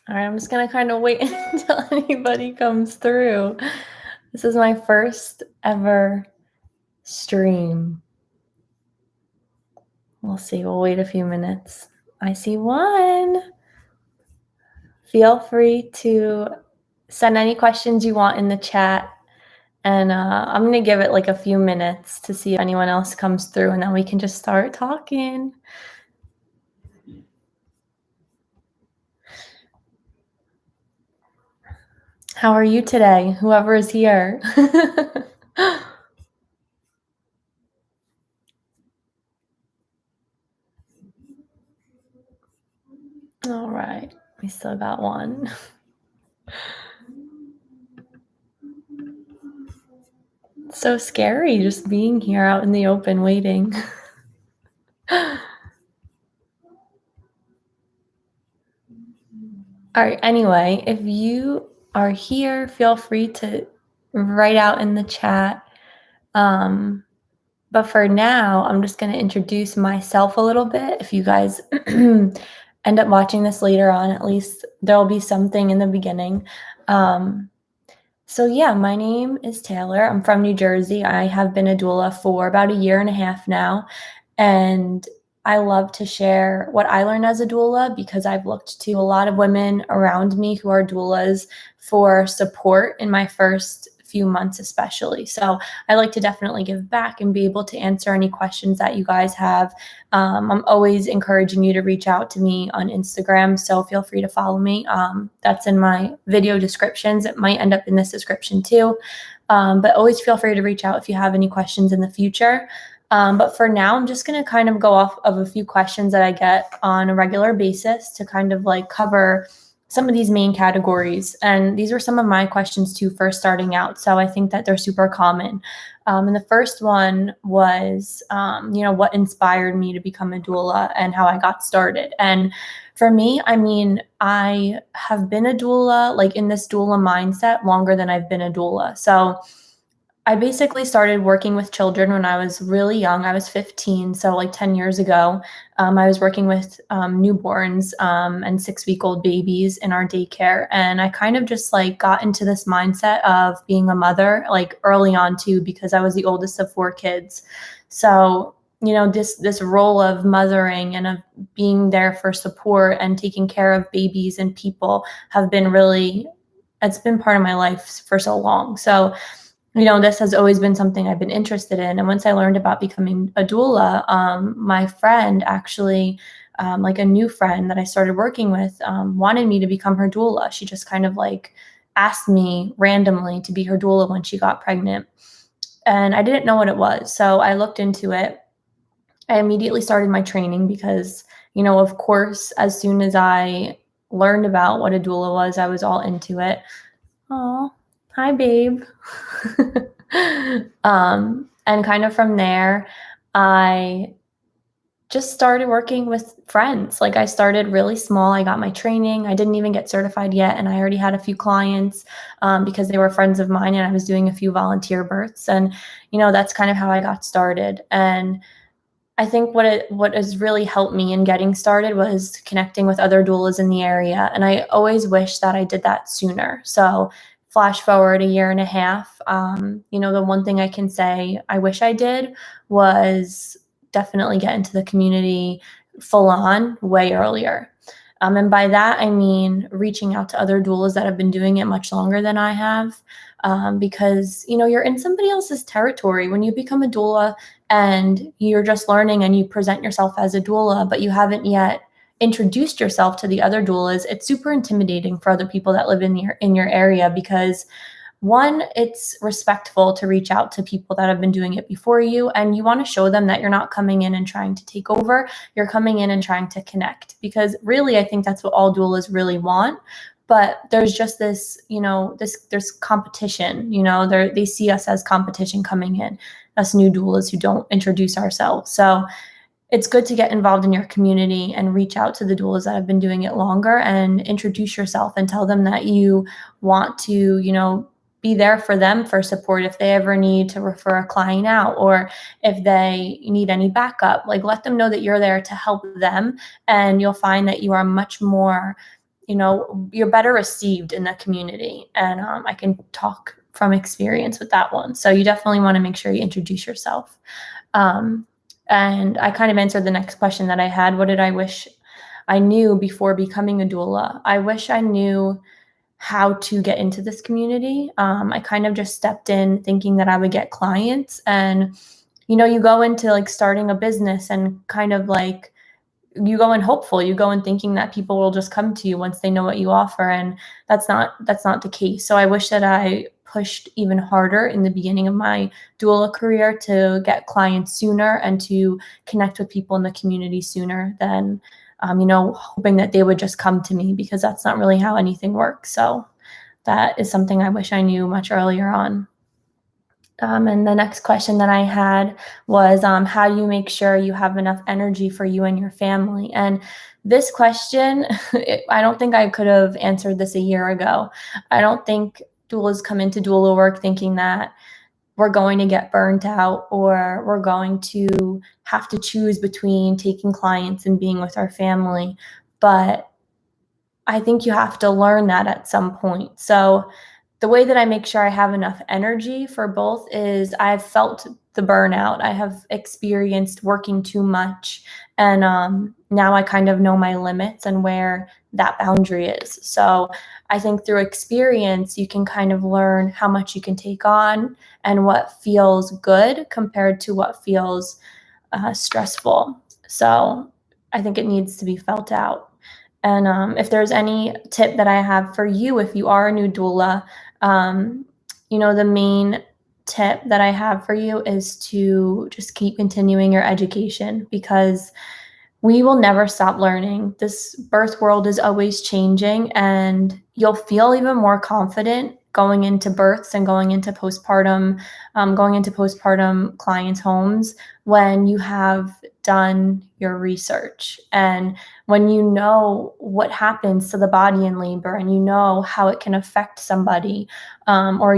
All right, I'm just gonna kind of wait until anybody comes through. This is my first ever stream. We'll see. We'll wait a few minutes. I see one. Feel free to send any questions you want in the chat. And I'm going to give it like a few minutes to see if anyone else comes through, and then we can just start talking. How are you today? Whoever is here. All right. We still got one. So scary just being here out in the open waiting. All right. Anyway, if you are here, feel free to write out in the chat. But for now, I'm just going to introduce myself a little bit. If you guys end up watching this later on, at least there'll be something in the beginning. So yeah, my name is Taylar. I'm from New Jersey. I have been a doula for about 1.5 years now. And I love to share what I learned as a doula because I've looked to a lot of women around me who are doulas for support in my first few months especially. So I like to definitely give back and be able to answer any questions that you guys have. I'm always encouraging you to reach out to me on Instagram, so feel free to follow me. That's in my video descriptions. It might end up in this description too. But always feel free to reach out if you have any questions in the future. But for now, I'm just going to kind of go off of a few questions that I get on a regular basis to kind of like cover some of these main categories. And these were some of my questions too, first starting out. So I think that they're super common. And the first one was, what inspired me to become a doula and how I got started. And for me, I mean, I have been a doula, like in this doula mindset longer than I've been a doula. So I basically started working with children when I was really young. I was 15, so like 10 years ago. I was working with newborns and 6-week-old babies in our daycare. And I kind of just like got into this mindset of being a mother like early on too, because I was the oldest of 4 kids. So, this role of mothering and of being there for support and taking care of babies and people have been it's been part of my life for so long. So, this has always been something I've been interested in. And once I learned about becoming a doula, my friend actually, like a new friend that I started working with, wanted me to become her doula. She just kind of like asked me randomly to be her doula when she got pregnant. And I didn't know what it was. So I looked into it. I immediately started my training because, of course, as soon as I learned about what a doula was, I was all into it. Oh, hi, babe. And kind of from there, I just started working with friends. Like I started really small. I got my training. I didn't even get certified yet. And I already had a few clients because they were friends of mine and I was doing a few volunteer births. And, that's kind of how I got started. And I think what has really helped me in getting started was connecting with other doulas in the area. And I always wish that I did that sooner. So flash forward 1.5 years, the one thing I can say I wish I did was definitely get into the community full on way earlier. And by that, I mean reaching out to other doulas that have been doing it much longer than I have. Because, you're in somebody else's territory. When you become a doula and you're just learning and you present yourself as a doula, but you haven't yet introduced yourself to the other doulas, it's super intimidating for other people that live in your area because one, it's respectful to reach out to people that have been doing it before you, and you want to show them that you're not coming in and trying to take over. You're coming in and trying to connect, because really, I think that's what all doulas really want. But there's just this, there's competition, they see us as competition coming in, us new doulas who don't introduce ourselves. So it's good to get involved in your community and reach out to the doulas that have been doing it longer and introduce yourself and tell them that you want to, be there for them for support if they ever need to refer a client out or if they need any backup. Like, let them know that you're there to help them, and you'll find that you are much more you're better received in the community. And I can talk from experience with that one. So you definitely want to make sure you introduce yourself. And I kind of answered the next question that I had. What did I wish I knew before becoming a doula? I wish I knew how to get into this community. I kind of just stepped in thinking that I would get clients. And, you go into like starting a business and kind of like, you go in hopeful, you go in thinking that people will just come to you once they know what you offer. And that's not the case. So I wish that I pushed even harder in the beginning of my doula career to get clients sooner and to connect with people in the community sooner than, hoping that they would just come to me, because that's not really how anything works. So that is something I wish I knew much earlier on. And the next question that I had was, how do you make sure you have enough energy for you and your family? And this question, I don't think I could have answered this a year ago. I don't think doulas come into doula work thinking that we're going to get burnt out or we're going to have to choose between taking clients and being with our family. But I think you have to learn that at some point. So the way that I make sure I have enough energy for both is I've felt the burnout. I have experienced working too much. And now I kind of know my limits and where that boundary is. So I think through experience, you can kind of learn how much you can take on and what feels good compared to what feels stressful. So I think it needs to be felt out. And if there's any tip that I have for you, if you are a new doula, the main tip that I have for you is to just keep continuing your education, because we will never stop learning. This birth world is always changing, and you'll feel even more confident going into births and going into postpartum clients' homes when you have done your research and when you know what happens to the body in labor and you know how it can affect somebody, or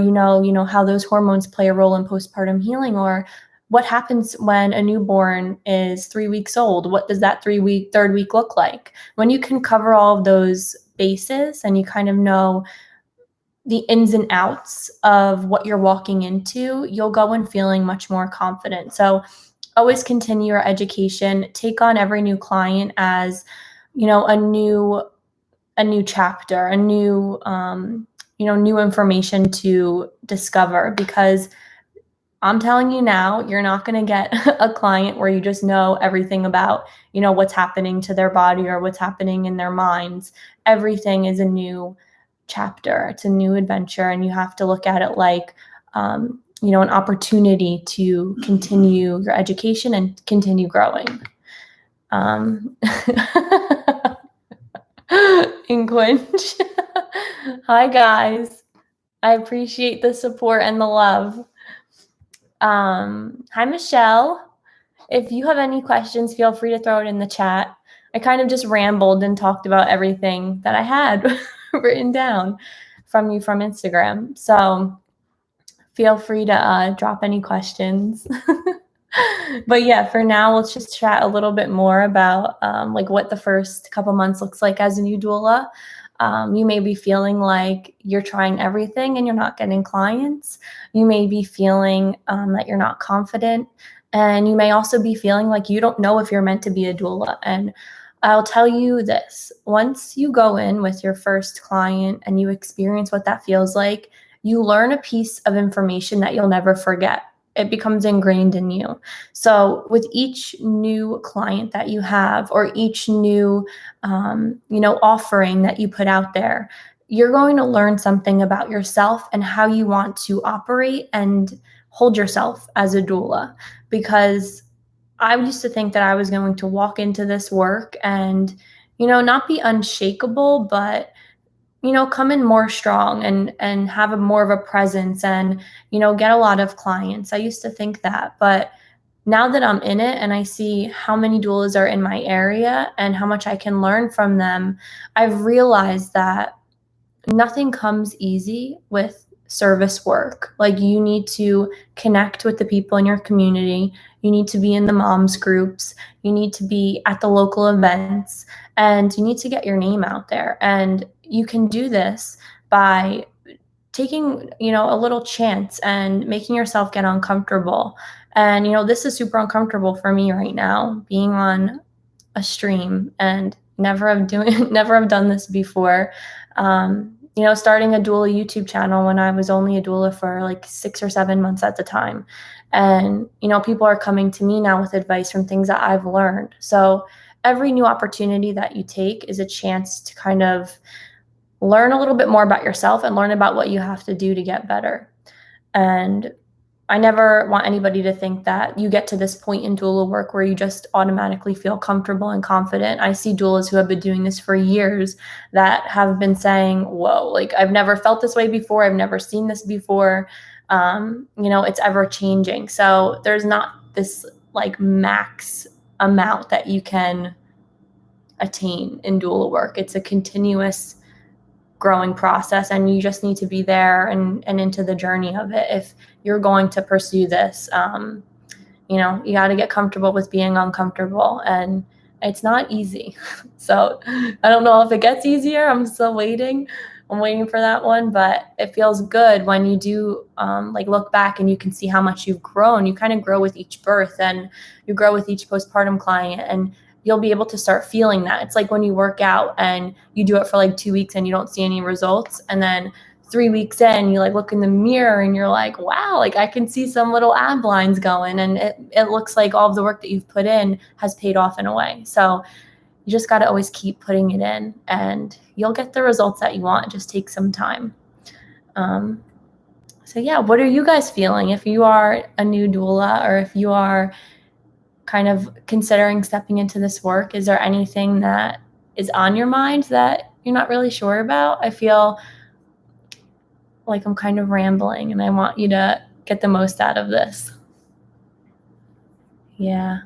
how those hormones play a role in postpartum healing, or what happens when a newborn is 3 weeks old? What does that third week look like? When you can cover all of those bases and you kind of know the ins and outs of what you're walking into, you'll go in feeling much more confident. So always continue your education. Take on every new client as, a new chapter, a new, new information to discover, because I'm telling you now, you're not going to get a client where you just know everything about, what's happening to their body or what's happening in their minds. Everything is a new chapter. It's a new adventure, and you have to look at it like, an opportunity to continue your education and continue growing. Inquinch. Hi, guys. I appreciate the support and the love. Hi, Michelle. If you have any questions, feel free to throw it in the chat. I kind of just rambled and talked about everything that I had written down from you from Instagram. So feel free to drop any questions. But yeah, for now, let's just chat a little bit more about what the first couple months looks like as a new doula. You may be feeling like you're trying everything and you're not getting clients. You may be feeling that you're not confident. And you may also be feeling like you don't know if you're meant to be a doula. And I'll tell you this, once you go in with your first client and you experience what that feels like, you learn a piece of information that you'll never forget. It becomes ingrained in you. So with each new client that you have, or each new, offering that you put out there, you're going to learn something about yourself and how you want to operate and hold yourself as a doula. Because I used to think that I was going to walk into this work and, not be unshakable, but come in more strong and have more of a presence and, get a lot of clients. I used to think that, but now that I'm in it and I see how many doulas are in my area and how much I can learn from them, I've realized that nothing comes easy with service work. Like, you need to connect with the people in your community. You need to be in the moms groups. You need to be at the local events, and you need to get your name out there. And you can do this by taking, a little chance and making yourself get uncomfortable. And, this is super uncomfortable for me right now, being on a stream and never have done this before. Starting a doula YouTube channel when I was only a doula for like 6 or 7 months at the time. And, people are coming to me now with advice from things that I've learned. So every new opportunity that you take is a chance to kind of learn a little bit more about yourself and learn about what you have to do to get better. And I never want anybody to think that you get to this point in doula work where you just automatically feel comfortable and confident. I see doulas who have been doing this for years that have been saying, whoa, like, I've never felt this way before. I've never seen this before. It's ever changing. So there's not this like max amount that you can attain in doula work. It's a continuous growing process, and you just need to be there and into the journey of it if you're going to pursue this. You got to get comfortable with being uncomfortable, and it's not easy. So I don't know if it gets easier. I'm still waiting. I'm waiting for that one, but it feels good when you do look back and you can see how much you've grown. You kind of grow with each birth, and you grow with each postpartum client, and you'll be able to start feeling that. It's like when you work out and you do it for like 2 weeks and you don't see any results. And then 3 weeks in, you like look in the mirror and you're like, wow, like I can see some little ab lines going, and it looks like all of the work that you've put in has paid off in a way. So you just got to always keep putting it in, and you'll get the results that you want. Just take some time. So yeah, what are you guys feeling? If you are a new doula, or if you are kind of considering stepping into this work, is there anything that is on your mind that you're not really sure about? I feel like I'm kind of rambling, and I want you to get the most out of this. Yeah.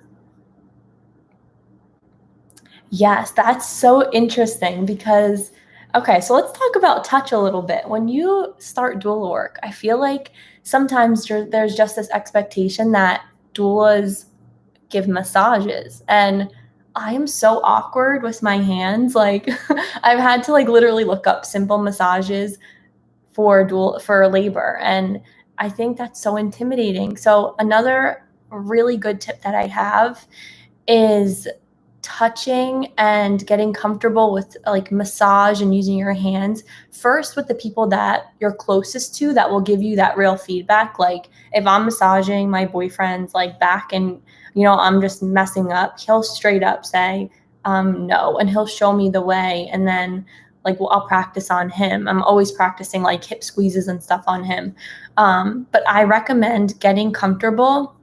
Yes, that's so interesting because, okay, so let's talk about touch a little bit. When you start doula work, I feel like sometimes there's just this expectation that doulas give massages, and I am so awkward with my hands. Like, I've had to like literally look up simple massages for labor, and I think that's so intimidating. So another really good tip that I have is touching and getting comfortable with like massage and using your hands first with the people that you're closest to that will give you that real feedback. Like, if I'm massaging my boyfriend's like back and I'm just messing up, he'll straight up say no, and he'll show me the way. And then I'll practice on him. I'm always practicing like hip squeezes and stuff on him. But I recommend getting comfortable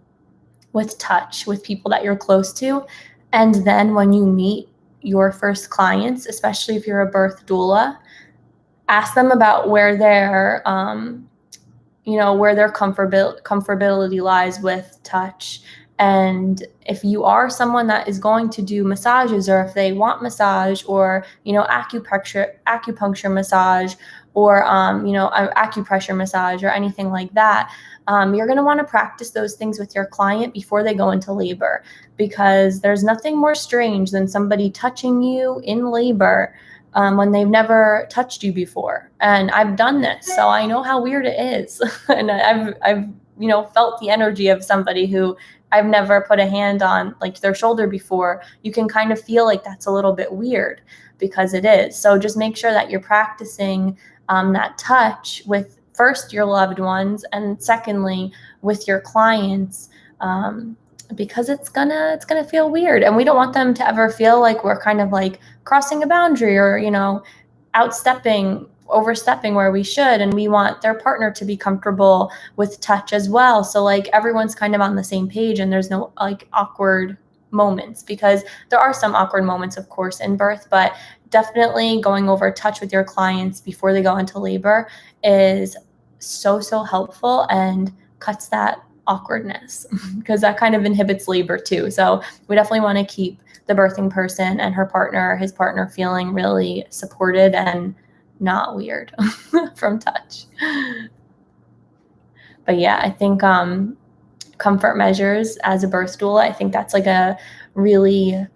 with touch with people that you're close to. And then when you meet your first clients, especially if you're a birth doula, ask them about where their comfortability lies with touch. And if you are someone that is going to do massages, or if they want massage, or acupuncture massage, or acupressure massage, or anything like that, you're going to want to practice those things with your client before they go into labor, because there's nothing more strange than somebody touching you in labor when they've never touched you before. And I've done this, so I know how weird it is. And I've felt the energy of somebody who I've never put a hand on like their shoulder before. You can kind of feel like that's a little bit weird, because it is. So just make sure that you're practicing that touch with first your loved ones, and secondly with your clients, because it's gonna feel weird, and we don't want them to ever feel like we're kind of like crossing a boundary, or overstepping where we should. And we want their partner to be comfortable with touch as well, so like everyone's kind of on the same page, and there's no like awkward moments, because there are some awkward moments, of course, in birth, but definitely going over touch with your clients before they go into labor is so helpful and cuts that awkwardness, because that kind of inhibits labor too. So we definitely want to keep the birthing person and his partner feeling really supported and not weird from touch. But yeah, I think comfort measures as a birth doula, I think that's like a really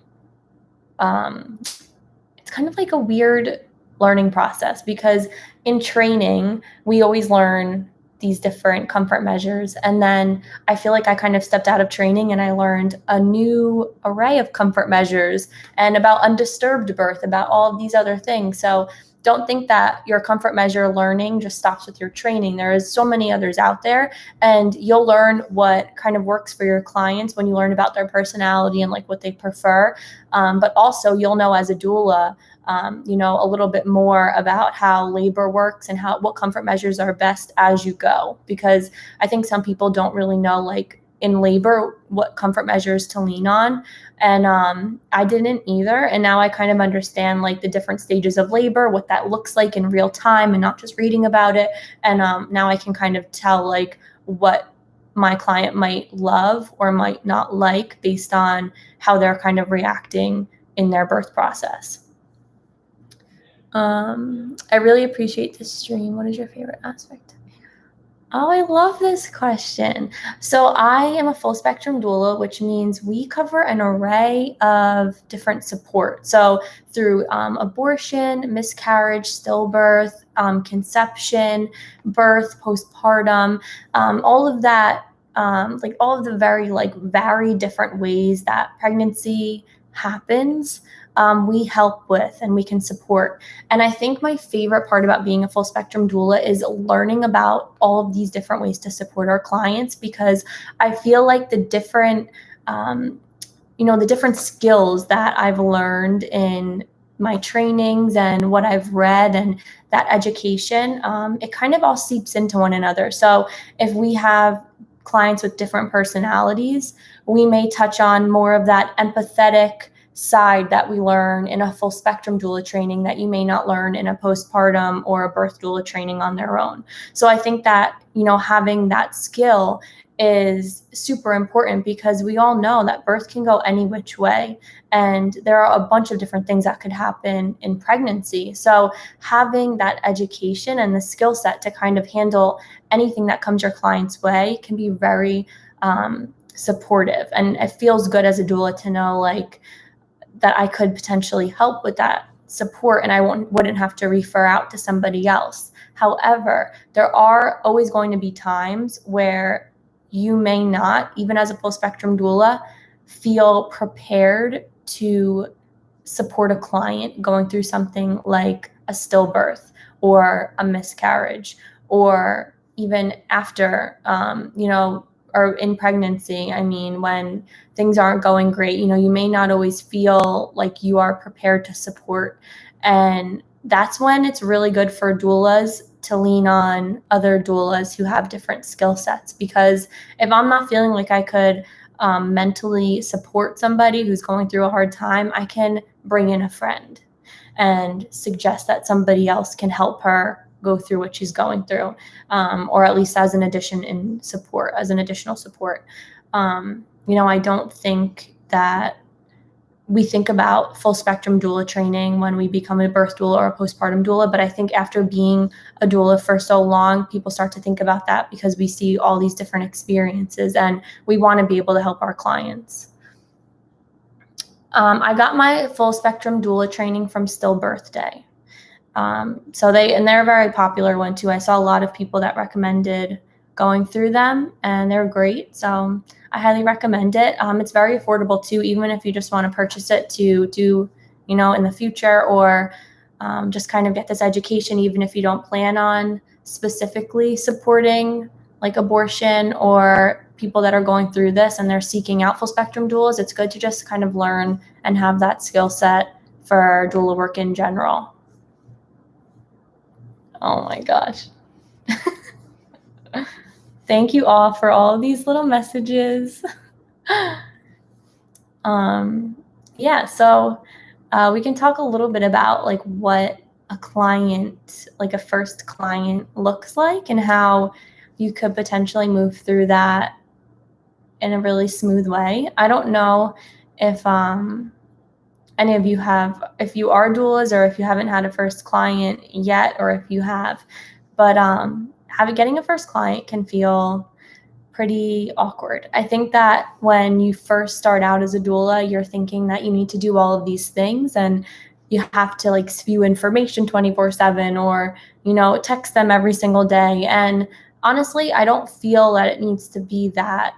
it's kind of like a weird learning process, because in training, we always learn these different comfort measures. And then I feel like I kind of stepped out of training and I learned a new array of comfort measures and about undisturbed birth, about all of these other things. So don't think that your comfort measure learning just stops with your training. There is so many others out there, and you'll learn what kind of works for your clients when you learn about their personality and like what they prefer. But also you'll know as a doula, a little bit more about how labor works and what comfort measures are best as you go. Because I think some people don't really know, like in labor, what comfort measures to lean on. And I didn't either. And now I kind of understand like the different stages of labor, what that looks like in real time and not just reading about it. And now I can kind of tell like what my client might love or might not like based on how they're kind of reacting in their birth process. I really appreciate this stream. What is your favorite aspect? Oh, I love this question. So I am a full spectrum doula, which means we cover an array of different support. So through abortion, miscarriage, stillbirth, conception, birth, postpartum, all of that, like all of the very different ways that pregnancy happens, we help with and we can support. And I think my favorite part about being a full spectrum doula is learning about all of these different ways to support our clients, because I feel like the different, the different skills that I've learned in my trainings and what I've read and that education, it kind of all seeps into one another. So if we have clients with different personalities, we may touch on more of that empathetic side that we learn in a full spectrum doula training that you may not learn in a postpartum or a birth doula training on their own. So I think that, having that skill is super important, because we all know that birth can go any which way. And there are a bunch of different things that could happen in pregnancy. So having that education and the skill set to kind of handle anything that comes your client's way can be very supportive. And it feels good as a doula to know like that I could potentially help with that support and I wouldn't have to refer out to somebody else. However, there are always going to be times where you may not, even as a full spectrum doula, feel prepared to support a client going through something like a stillbirth or a miscarriage, or even after, or in pregnancy. I mean, when things aren't going great, you may not always feel like you are prepared to support. And that's when it's really good for doulas to lean on other doulas who have different skill sets. Because if I'm not feeling like I could mentally support somebody who's going through a hard time, I can bring in a friend and suggest that somebody else can help her go through what she's going through, or at least as an additional support. I don't think that we think about full spectrum doula training when we become a birth doula or a postpartum doula, but I think after being a doula for so long, people start to think about that because we see all these different experiences and we want to be able to help our clients. I got my full spectrum doula training from Stillbirth Day. They're a very popular one too. I saw a lot of people that recommended going through them and they're great. So I highly recommend it. It's very affordable too, even if you just want to purchase it to do, in the future, or just kind of get this education, even if you don't plan on specifically supporting like abortion or people that are going through this and they're seeking out full spectrum doulas. It's good to just kind of learn and have that skill set for doula work in general. Oh my gosh. Thank you all for all of these little messages. So we can talk a little bit about like what a client, like a first client looks like and how you could potentially move through that in a really smooth way. I don't know if any of you if you are doulas or if you haven't had a first client yet, or if you have, but getting a first client can feel pretty awkward. I think that when you first start out as a doula, you're thinking that you need to do all of these things and you have to like spew information 24/7 or, text them every single day. And honestly, I don't feel that it needs to be that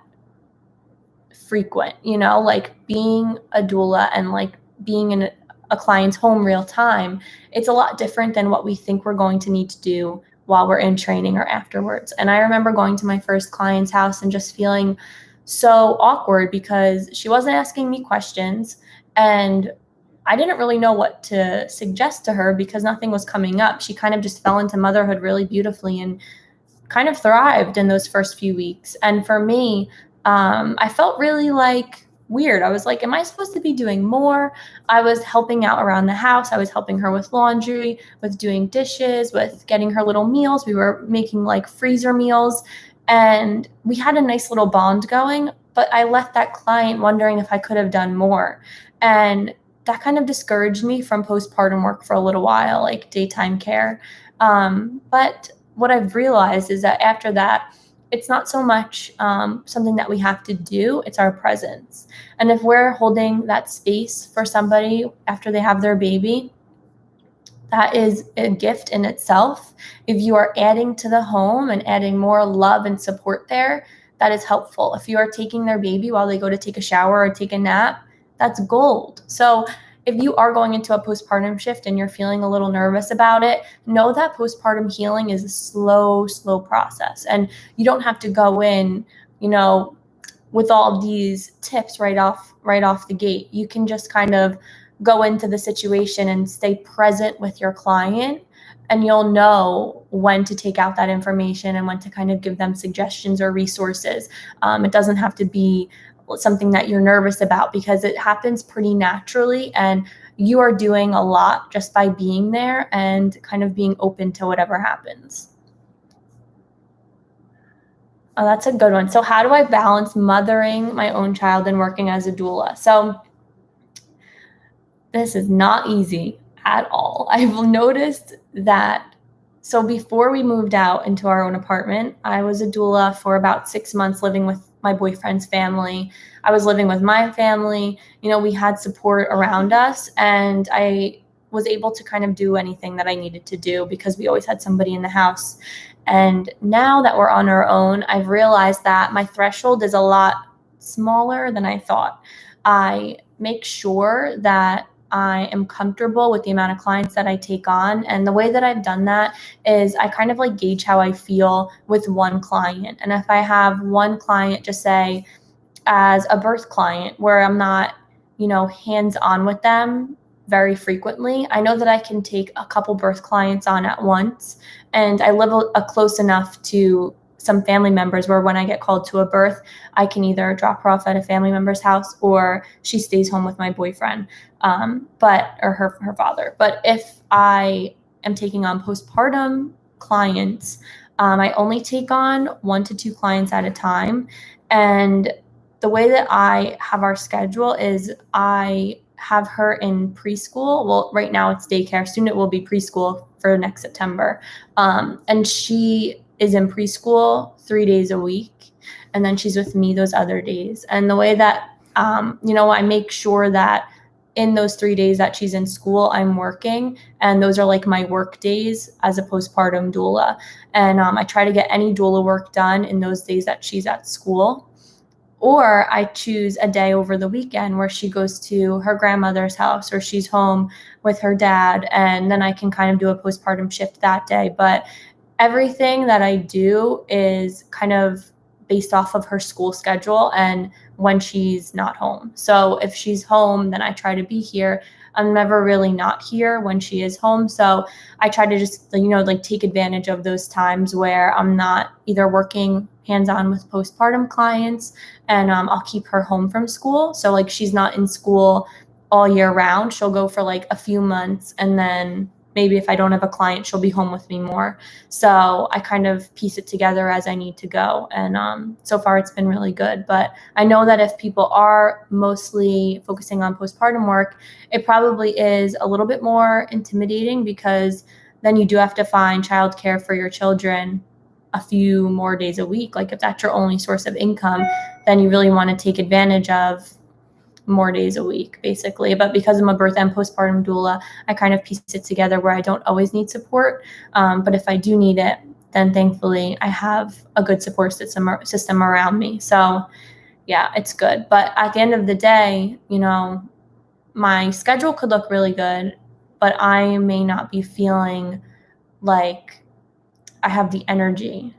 frequent, like being a doula and like being in a client's home real time. It's a lot different than what we think we're going to need to do while we're in training or afterwards. And I remember going to my first client's house and just feeling so awkward because she wasn't asking me questions and I didn't really know what to suggest to her because nothing was coming up. She kind of just fell into motherhood really beautifully and kind of thrived in those first few weeks. And for me, I felt really like weird. I was like, am I supposed to be doing more? I was helping out around the house. I was helping her with laundry, with doing dishes, with getting her little meals. We were making like freezer meals and we had a nice little bond going, but I left that client wondering if I could have done more. And that kind of discouraged me from postpartum work for a little while, like daytime care. But what I've realized is that after that, it's not so much something that we have to do, it's our presence. And if we're holding that space for somebody after they have their baby, that is a gift in itself. If you are adding to the home and adding more love and support there, that is helpful. If you are taking their baby while they go to take a shower or take a nap, that's gold. So if you are going into a postpartum shift and you're feeling a little nervous about it, know that postpartum healing is a slow process. And you don't have to go in, with all these tips right off the gate. You can just kind of go into the situation and stay present with your client, and you'll know when to take out that information and when to kind of give them suggestions or resources. It doesn't have to be something that you're nervous about because it happens pretty naturally, and you are doing a lot just by being there and kind of being open to whatever happens. Oh, that's a good one. So how do I balance mothering my own child and working as a doula? So this is not easy at all. I've noticed that. So before we moved out into our own apartment, I was a doula for about 6 months living with my boyfriend's family. I was living with my family. We had support around us, and I was able to kind of do anything that I needed to do because we always had somebody in the house. And now that we're on our own, I've realized that my threshold is a lot smaller than I thought. I make sure that I am comfortable with the amount of clients that I take on. And the way that I've done that is I kind of like gauge how I feel with one client. And if I have one client, just say as a birth client where I'm not, hands-on with them very frequently, I know that I can take a couple birth clients on at once. And I live close enough to some family members where when I get called to a birth, I can either drop her off at a family member's house or she stays home with my boyfriend, or her father. But if I am taking on postpartum clients, I only take on 1 to 2 clients at a time. And the way that I have our schedule is I have her in preschool. Well, right now it's daycare. Soon it will be preschool for next September. And she is in preschool 3 days a week. And then she's with me those other days. And the way that, I make sure that in those 3 days that she's in school, I'm working. And those are like my work days as a postpartum doula. And I try to get any doula work done in those days that she's at school. Or I choose a day over the weekend where she goes to her grandmother's house or she's home with her dad. And then I can kind of do a postpartum shift that day. But everything that I do is kind of based off of her school schedule and when she's not home. So if she's home, then I try to be here. I'm never really not here when she is home. So I try to just, take advantage of those times where I'm not either working hands-on with postpartum clients and I'll keep her home from school. So like she's not in school all year round. She'll go for like a few months and then maybe if I don't have a client, she'll be home with me more. So I kind of piece it together as I need to go. And so far it's been really good. But I know that if people are mostly focusing on postpartum work, it probably is a little bit more intimidating because then you do have to find childcare for your children a few more days a week. Like if that's your only source of income, then you really want to take advantage of more days a week, basically. But because I'm a birth and postpartum doula, I kind of piece it together where I don't always need support. But if I do need it, then thankfully I have a good support system around me. So yeah, it's good. But at the end of the day, my schedule could look really good, but I may not be feeling like I have the energy.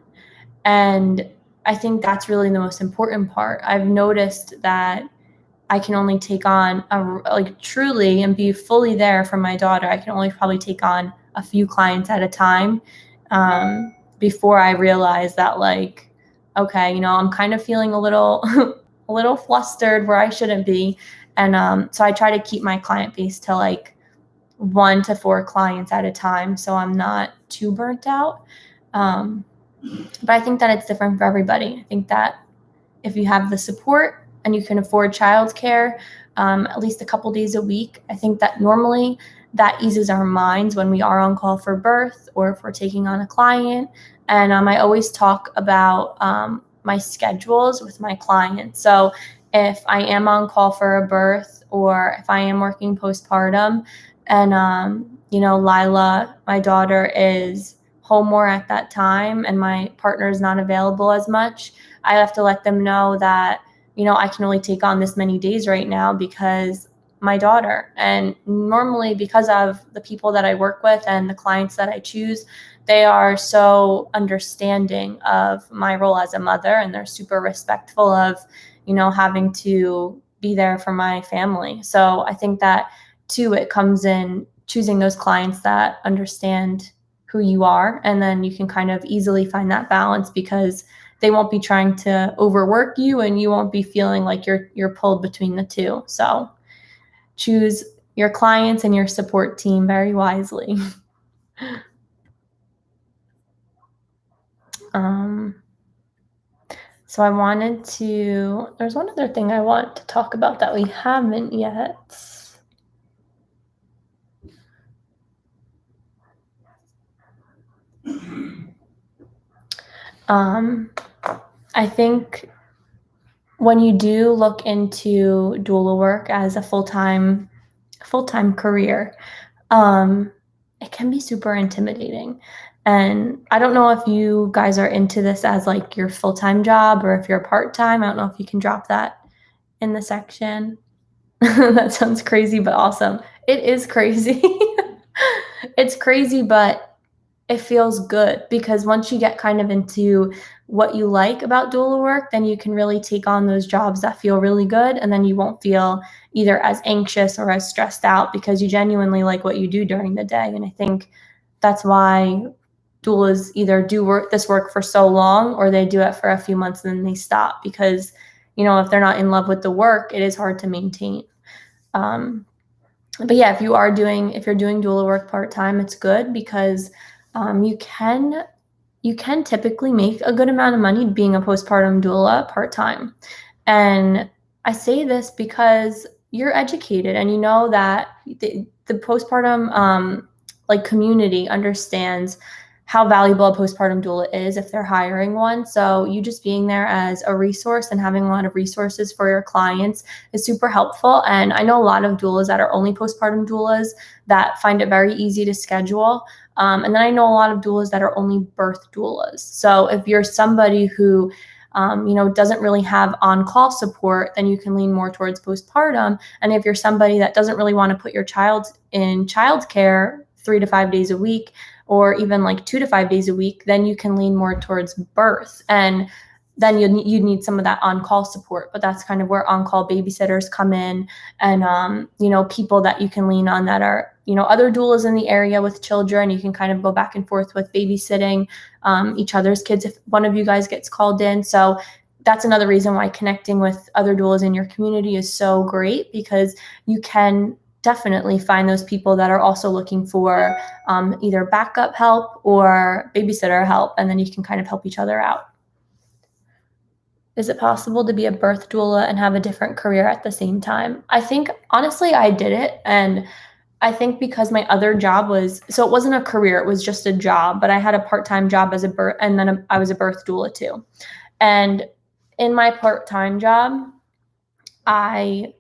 And I think that's really the most important part. I've noticed that I can only take on truly and be fully there for my daughter. I can only probably take on a few clients at a time before I realize that okay, I'm kind of feeling a little a little flustered where I shouldn't be. And so I try to keep my client base to 1 to 4 clients at a time, so I'm not too burnt out. But I think that it's different for everybody. I think that if you have the support and you can afford childcare, at least a couple days a week, I think that normally that eases our minds when we are on call for birth or if we're taking on a client. And I always talk about my schedules with my clients. So if I am on call for a birth or if I am working postpartum and, Lila, my daughter, is home more at that time and my partner is not available as much, I have to let them know that, I can only take on this many days right now because my daughter. And normally, because of the people that I work with and the clients that I choose, they are so understanding of my role as a mother, and they're super respectful of, having to be there for my family. So I think that too, it comes in choosing those clients that understand who you are, and then you can kind of easily find that balance because they won't be trying to overwork you and you won't be feeling like you're pulled between the two. So choose your clients and your support team very wisely. So there's one other thing I want to talk about that we haven't yet. I think when you do look into doula work as a full-time career, it can be super intimidating. And I don't know if you guys are into this as your full-time job or if you're part-time. I don't know if you can drop that in the section. That sounds crazy, but awesome. It is crazy. It's crazy, but it feels good because once you get kind of into what you like about doula work, then you can really take on those jobs that feel really good. And then you won't feel either as anxious or as stressed out because you genuinely like what you do during the day. And I think that's why doulas either do this work for so long or they do it for a few months and then they stop because, if they're not in love with the work, it is hard to maintain. But yeah, if you're doing doula work part-time, it's good because you can typically make a good amount of money being a postpartum doula part-time. And I say this because you're educated and you know that the postpartum community understands how valuable a postpartum doula is if they're hiring one. So you just being there as a resource and having a lot of resources for your clients is super helpful. And I know a lot of doulas that are only postpartum doulas that find it very easy to schedule. And then I know a lot of doulas that are only birth doulas. So if you're somebody who doesn't really have on-call support, then you can lean more towards postpartum. And if you're somebody that doesn't really want to put your child in childcare 3 to 5 days a week, or even 2 to 5 days a week, then you can lean more towards birth. And then you need some of that on-call support. But that's kind of where on-call babysitters come in and, people that you can lean on that are, other doulas in the area with children. You can kind of go back and forth with babysitting each other's kids if one of you guys gets called in. So that's another reason why connecting with other doulas in your community is so great because you can definitely find those people that are also looking for either backup help or babysitter help, and then you can kind of help each other out. Is it possible to be a birth doula and have a different career at the same time? I think, honestly, I did it, and I think because my other job so it wasn't a career, it was just a job, but I had a part-time job as and then I was a birth doula too. And in my part-time job, I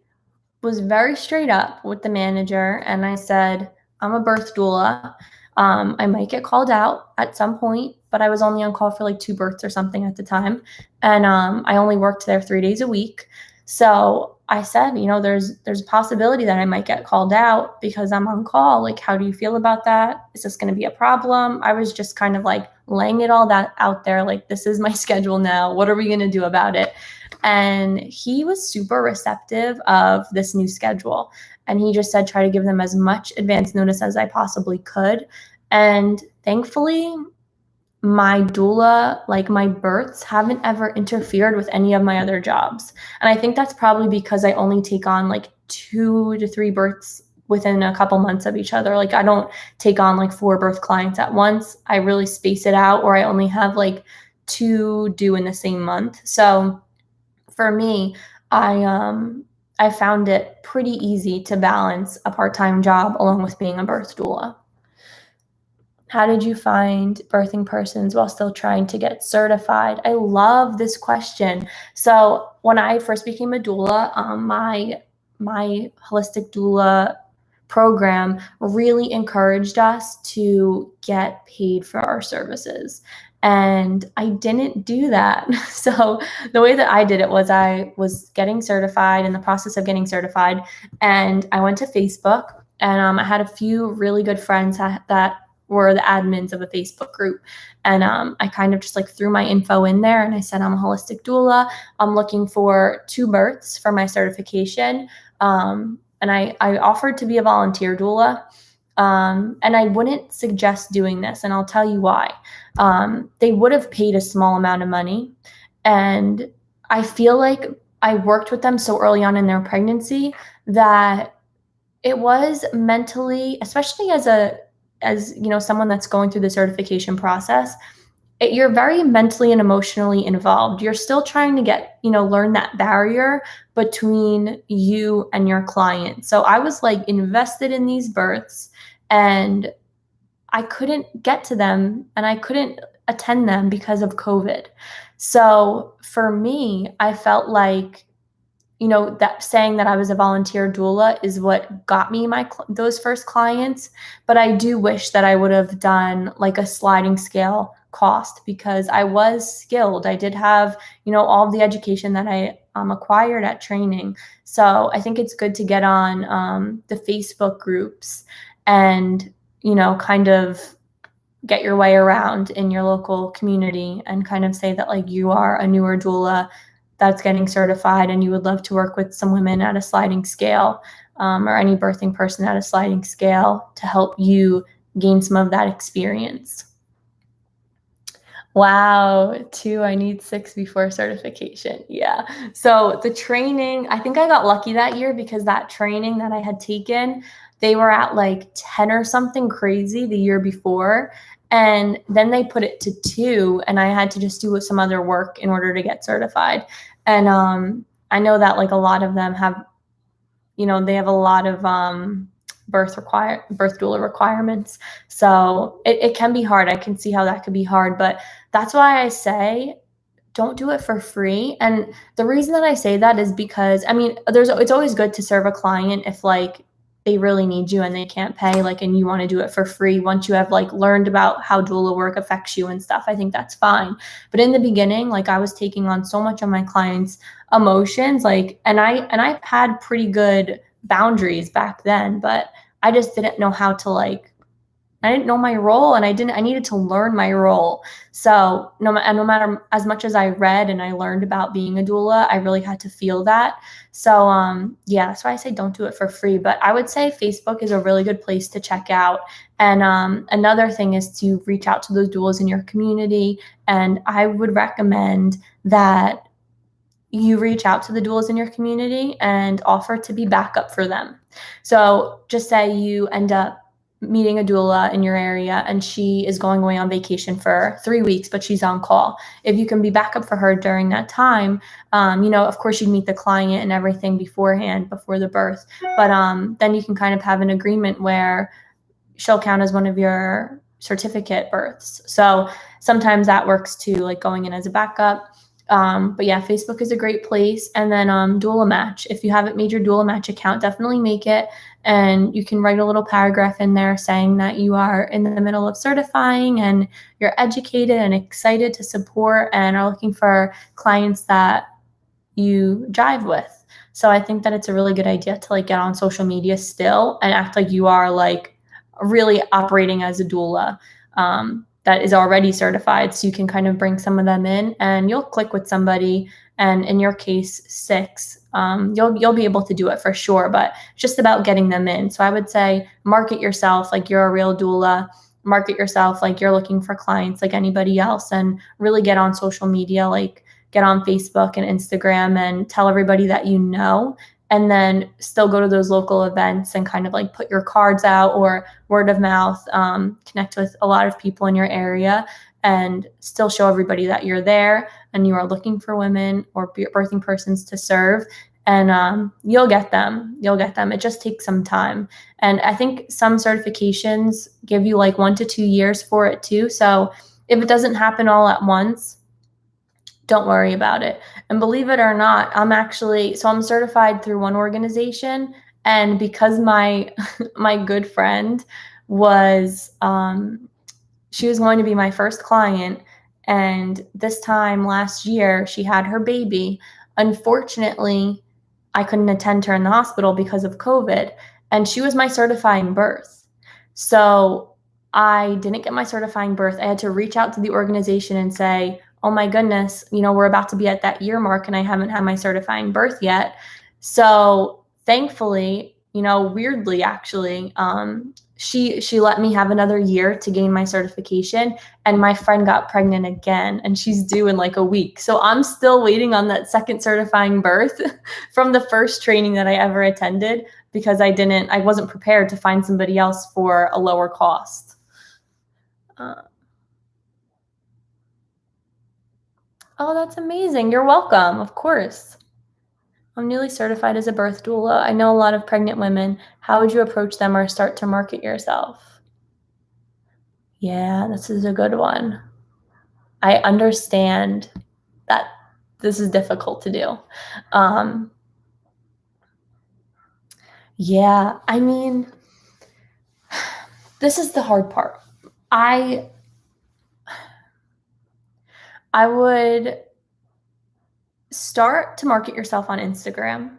was very straight up with the manager and I said, I'm a birth doula. I might get called out at some point, but I was only on call for like 2 births or something at the time. And I only worked there 3 days a week. So I said, there's a possibility that I might get called out because I'm on call. Like, how do you feel about that? Is this going to be a problem? I was just kind of like laying it all that out there. Like, this is my schedule now. What are we going to do about it? And he was super receptive of this new schedule. And he just said, try to give them as much advance notice as I possibly could. And thankfully, my doula, like my births, haven't ever interfered with any of my other jobs. And I think that's probably because I only take on like 2 to 3 births within a couple months of each other. Like I don't take on like 4 birth clients at once. I really space it out, or I only have like 2 due in the same month. So for me, I found it pretty easy to balance a part-time job along with being a birth doula. How did you find birthing persons while still trying to get certified? I love this question. So when I first became a doula, my holistic doula program really encouraged us to get paid for our services. And I didn't do that. So the way that I did it was I was getting certified, in the process of getting certified, and I went to Facebook, and I had a few really good friends that were the admins of a Facebook group. And I kind of just like threw my info in there and I said, I'm a holistic doula. I'm looking for 2 births for my certification. And I offered to be a volunteer doula. And I wouldn't suggest doing this, and I'll tell you why. They would have paid a small amount of money. And I feel like I worked with them so early on in their pregnancy that it was mentally, especially as someone that's going through the certification process, you're very mentally and emotionally involved. You're still trying to learn that barrier between you and your client. So I was like invested in these births, and I couldn't get to them and I couldn't attend them because of COVID. So for me, I felt like, that saying that I was a volunteer doula is what got me those first clients. But I do wish that I would have done like a sliding scale cost, because I was skilled. I did have, all of the education that I acquired at training. So I think it's good to get on the Facebook groups and, kind of get your way around in your local community and kind of say that like you are a newer doula that's getting certified and you would love to work with some women at a sliding scale, or any birthing person at a sliding scale to help you gain some of that experience. Wow, 2, I need 6 before certification. Yeah. So the training, I think I got lucky that year because that training that I had taken, they were at like 10 or something crazy the year before. And then they put it to 2, and I had to just do some other work in order to get certified. And I know that like a lot of them have, they have a lot of birth doula requirements. So it can be hard. I can see how that could be hard, but that's why I say don't do it for free. And the reason that I say that is because, it's always good to serve a client if like they really need you and they can't pay, like, and you want to do it for free once you have like learned about how doula work affects you and stuff. I think that's fine. But in the beginning, like I was taking on so much of my clients' emotions, like, and I had pretty good boundaries back then, but I just didn't know how to I didn't know my role, and I needed to learn my role. So no matter as much as I read and I learned about being a doula, I really had to feel that. So yeah, that's why I say don't do it for free. But I would say Facebook is a really good place to check out. And another thing is to reach out to those doulas in your community. And I would recommend that you reach out to the doulas in your community and offer to be backup for them. So just say you end up meeting a doula in your area and she is going away on vacation for 3 weeks, but she's on call. If you can be backup for her during that time, of course you'd meet the client and everything beforehand, before the birth. But then you can kind of have an agreement where she'll count as one of your certificate births. So sometimes that works too, like going in as a backup. But yeah, Facebook is a great place. And then Doula Match. If you haven't made your Doula Match account, definitely make it. And you can write a little paragraph in there saying that you are in the middle of certifying and you're educated and excited to support and are looking for clients that you jive with. So I think that it's a really good idea to like get on social media still and act like you are like really operating as a doula that is already certified, so you can kind of bring some of them in and you'll click with somebody, and in your case 6, you'll be able to do it for sure, but it's just about getting them in. So I would say market yourself like you're a real doula, market yourself like you're looking for clients like anybody else, and really get on social media, like get on Facebook and Instagram and tell everybody that you know, and then still go to those local events and kind of like put your cards out or word of mouth, connect with a lot of people in your area and still show everybody that you're there and you are looking for women or birthing persons to serve. And you'll get them. It just takes some time. And I think some certifications give you like 1 to 2 years for it too. So if it doesn't happen all at once, don't worry about it. And believe it or not, I'm certified through one organization, and because my good friend was she was going to be my first client, and this time last year she had her baby. Unfortunately, I couldn't attend her in the hospital because of COVID, and she was my certifying birth. So I didn't get my certifying birth. I had to reach out to the organization and say, oh my goodness, we're about to be at that year mark and I haven't had my certifying birth yet. So thankfully, weirdly actually, she let me have another year to gain my certification, and my friend got pregnant again and she's due in like a week. So I'm still waiting on that second certifying birth from the first training that I ever attended, because I wasn't prepared to find somebody else for a lower cost. Oh, that's amazing. You're welcome. Of course. I'm newly certified as a birth doula. I know a lot of pregnant women. How would you approach them or start to market yourself? Yeah, this is a good one. I understand that this is difficult to do. Yeah, I mean, this is the hard part. I would start to market yourself on Instagram.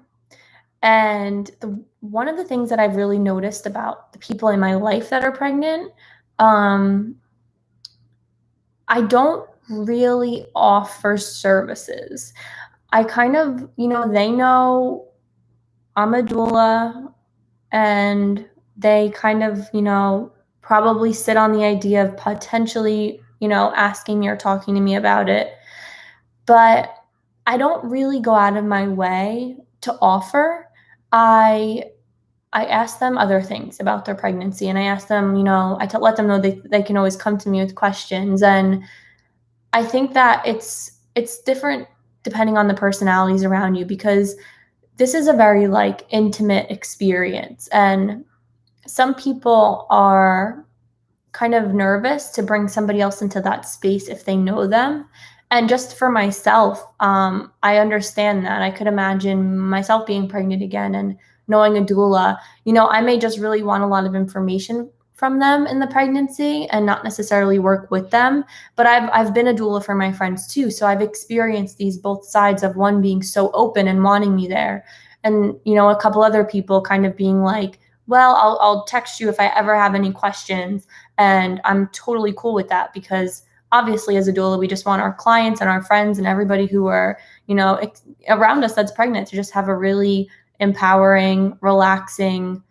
And one of the things that I've really noticed about the people in my life that are pregnant, I don't really offer services. I kind of, they know I'm a doula, and they kind of, probably sit on the idea of potentially, asking me or talking to me about it. But I don't really go out of my way to offer. I ask them other things about their pregnancy, and I ask them, let them know they can always come to me with questions. And I think that it's different depending on the personalities around you, because this is a very like intimate experience, and some people are kind of nervous to bring somebody else into that space if they know them. And just for myself, I understand that. I could imagine myself being pregnant again and knowing a doula. I may just really want a lot of information from them in the pregnancy and not necessarily work with them. But I've been a doula for my friends too. So I've experienced these both sides of one being so open and wanting me there. And, a couple other people kind of being like, well, I'll text you if I ever have any questions. And I'm totally cool with that, because obviously as a doula, we just want our clients and our friends and everybody who are, around us that's pregnant to just have a really empowering, relaxing,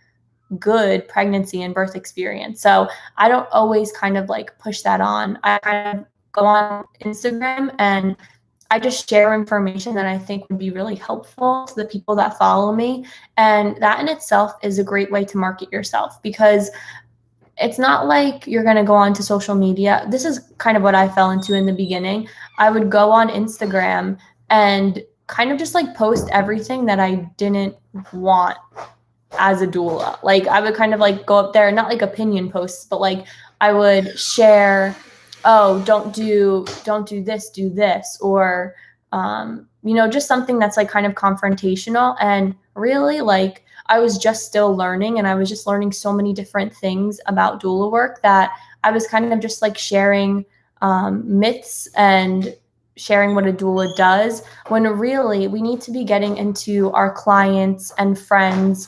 good pregnancy and birth experience. So I don't always kind of like push that on. I kind of go on Instagram and I just share information that I think would be really helpful to the people that follow me. And that in itself is a great way to market yourself, because it's not like you're going to go onto social media. This is kind of what I fell into in the beginning. I would go on Instagram and kind of just like post everything that I didn't want as a doula. Like I would kind of like go up there, not like opinion posts, but like I would share, oh, don't do this, do this, or just something that's like kind of confrontational. And really, like I was just still learning, and I was just learning so many different things about doula work that I was kind of just like sharing myths and sharing what a doula does, when really we need to be getting into our clients and friends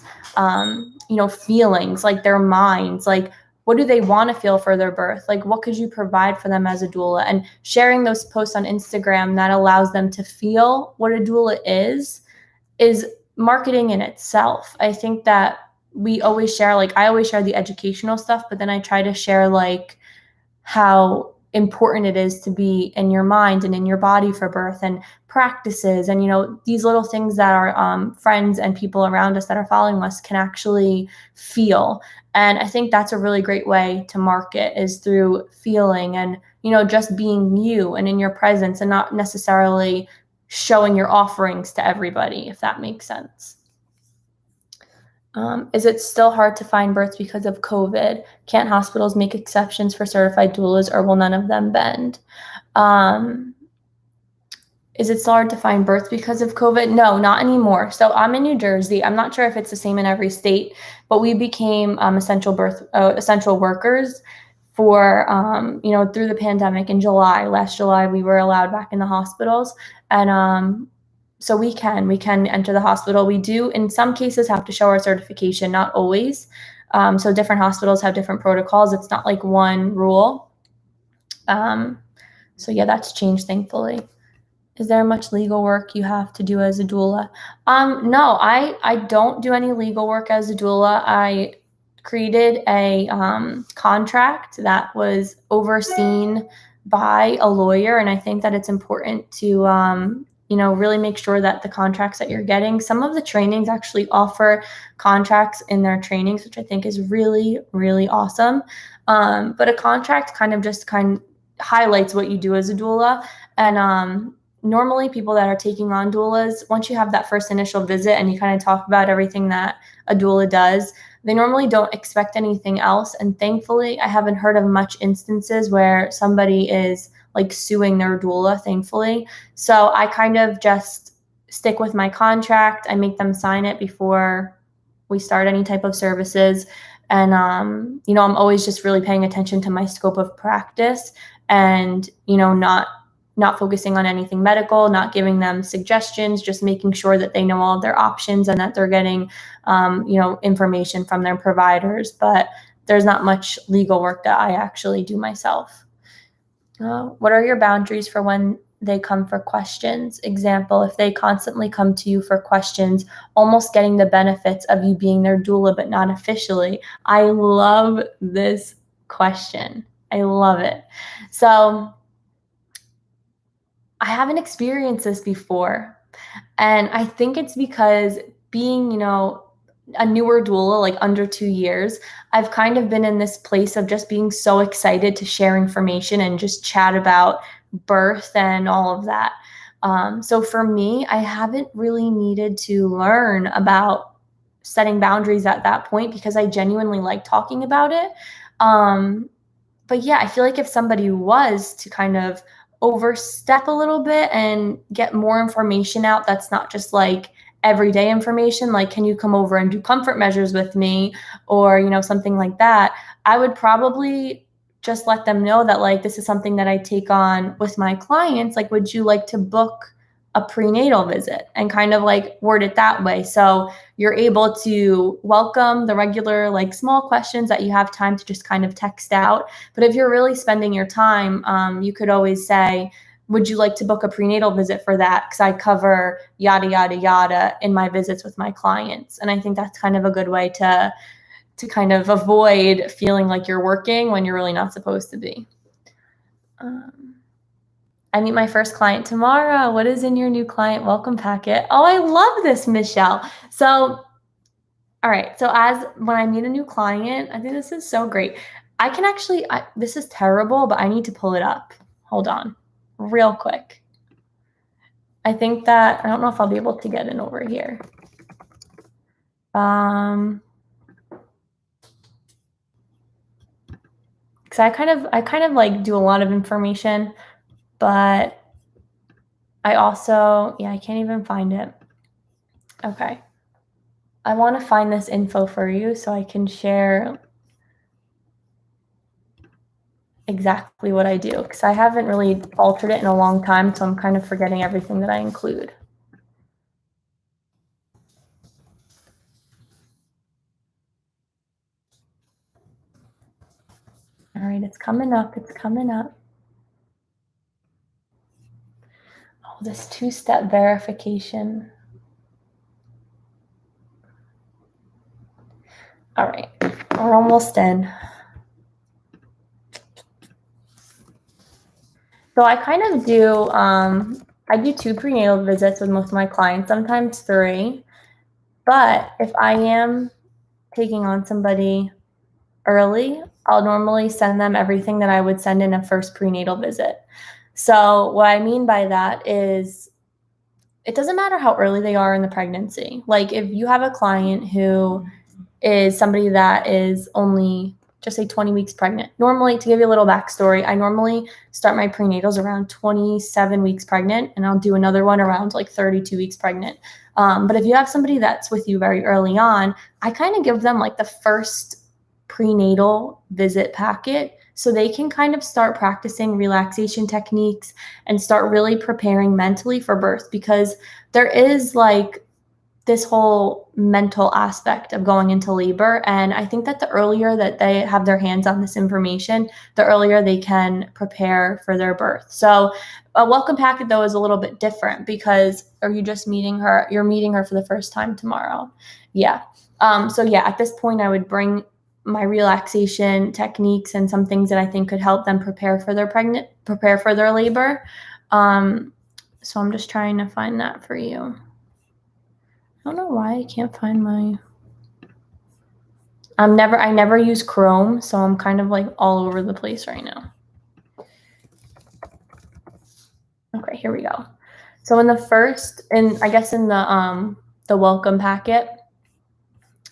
feelings, like their minds, like what do they want to feel for their birth? Like what could you provide for them as a doula? And sharing those posts on Instagram that allows them to feel what a doula is marketing in itself. I think that we always share, like I always share the educational stuff, but then I try to share like how important it is to be in your mind and in your body for birth, and practices, and these little things that our friends and people around us that are following us can actually feel. And I think that's a really great way to market, is through feeling and just being you and in your presence, and not necessarily showing your offerings to everybody, if that makes sense. Is it still hard to find births because of COVID? Can't hospitals make exceptions for certified doulas, or will none of them bend? Is it still hard to find births because of COVID? No, not anymore. So I'm in New Jersey. I'm not sure if it's the same in every state, but we became essential workers for through the pandemic. In last July, we were allowed back in the hospitals, and so we can enter the hospital. We do, in some cases, have to show our certification, not always. So different hospitals have different protocols. It's not like one rule. So yeah, that's changed, thankfully. Is there much legal work you have to do as a doula? No, I don't do any legal work as a doula. I created a contract that was overseen by a lawyer, and I think that it's important to really make sure that the contracts that you're getting, some of the trainings actually offer contracts in their trainings, which I think is really, really awesome. But a contract kind of highlights what you do as a doula. And normally people that are taking on doulas, once you have that first initial visit and you kind of talk about everything that a doula does, they normally don't expect anything else. And thankfully, I haven't heard of much instances where somebody is like suing their doula, thankfully. So I kind of just stick with my contract. I make them sign it before we start any type of services. And, I'm always just really paying attention to my scope of practice, and, not focusing on anything medical, not giving them suggestions, just making sure that they know all of their options and that they're getting, information from their providers. But there's not much legal work that I actually do myself. What are your boundaries for when they come for questions? Example, if they constantly come to you for questions, almost getting the benefits of you being their doula, but not officially. I love this question. I love it. So I haven't experienced this before. And I think it's because being, a newer doula, like under 2 years, I've kind of been in this place of just being so excited to share information and just chat about birth and all of that. So for me, I haven't really needed to learn about setting boundaries at that point, because I genuinely like talking about it. But yeah, I feel like if somebody was to kind of overstep a little bit and get more information out, that's not just like everyday information, like, can you come over and do comfort measures with me, or something like that, I would probably just let them know that, like, this is something that I take on with my clients. Like, would you like to book a prenatal visit, and kind of like word it that way, so you're able to welcome the regular, like, small questions that you have time to just kind of text out. But if you're really spending your time, you could always say, would you like to book a prenatal visit for that? Because I cover yada, yada, yada in my visits with my clients. And I think that's kind of a good way to kind of avoid feeling like you're working when you're really not supposed to be. I meet my first client tomorrow. What is in your new client welcome packet? Oh, I love this, Michelle. So All right. So as when I meet a new client, I think this is so great. I can actually, this is terrible, but I need to pull it up. Hold on, real quick. I think that I don't know if I'll be able to get in over here. Because I kind of like do a lot of information, but I also, yeah, I can't even find it. Okay. I want to find this info for you so I can share exactly what I do, because I haven't really altered it in a long time, so I'm kind of forgetting everything that I include. All right, it's coming up. It's coming up. Oh, this two-step verification. All right, we're almost in. So I kind of do, I do 2 prenatal visits with most of my clients, sometimes 3. But if I am taking on somebody early, I'll normally send them everything that I would send in a first prenatal visit. So what I mean by that is it doesn't matter how early they are in the pregnancy. Like if you have a client who is somebody that is only just say 20 weeks pregnant. Normally, to give you a little backstory, I normally start my prenatals around 27 weeks pregnant, and I'll do another one around like 32 weeks pregnant. But if you have somebody that's with you very early on, I kind of give them like the first prenatal visit packet so they can kind of start practicing relaxation techniques and start really preparing mentally for birth, because there is like this whole mental aspect of going into labor. And I think that the earlier that they have their hands on this information, the earlier they can prepare for their birth. So a welcome packet, though, is a little bit different because are you just meeting her? You're meeting her for the first time tomorrow. Yeah. So yeah, at this point, I would bring my relaxation techniques and some things that I think could help them prepare for their labor. So I'm just trying to find that for you. I don't know why I can't find my. I never use Chrome, so I'm kind of like all over the place right now. Okay, here we go. So in the welcome packet,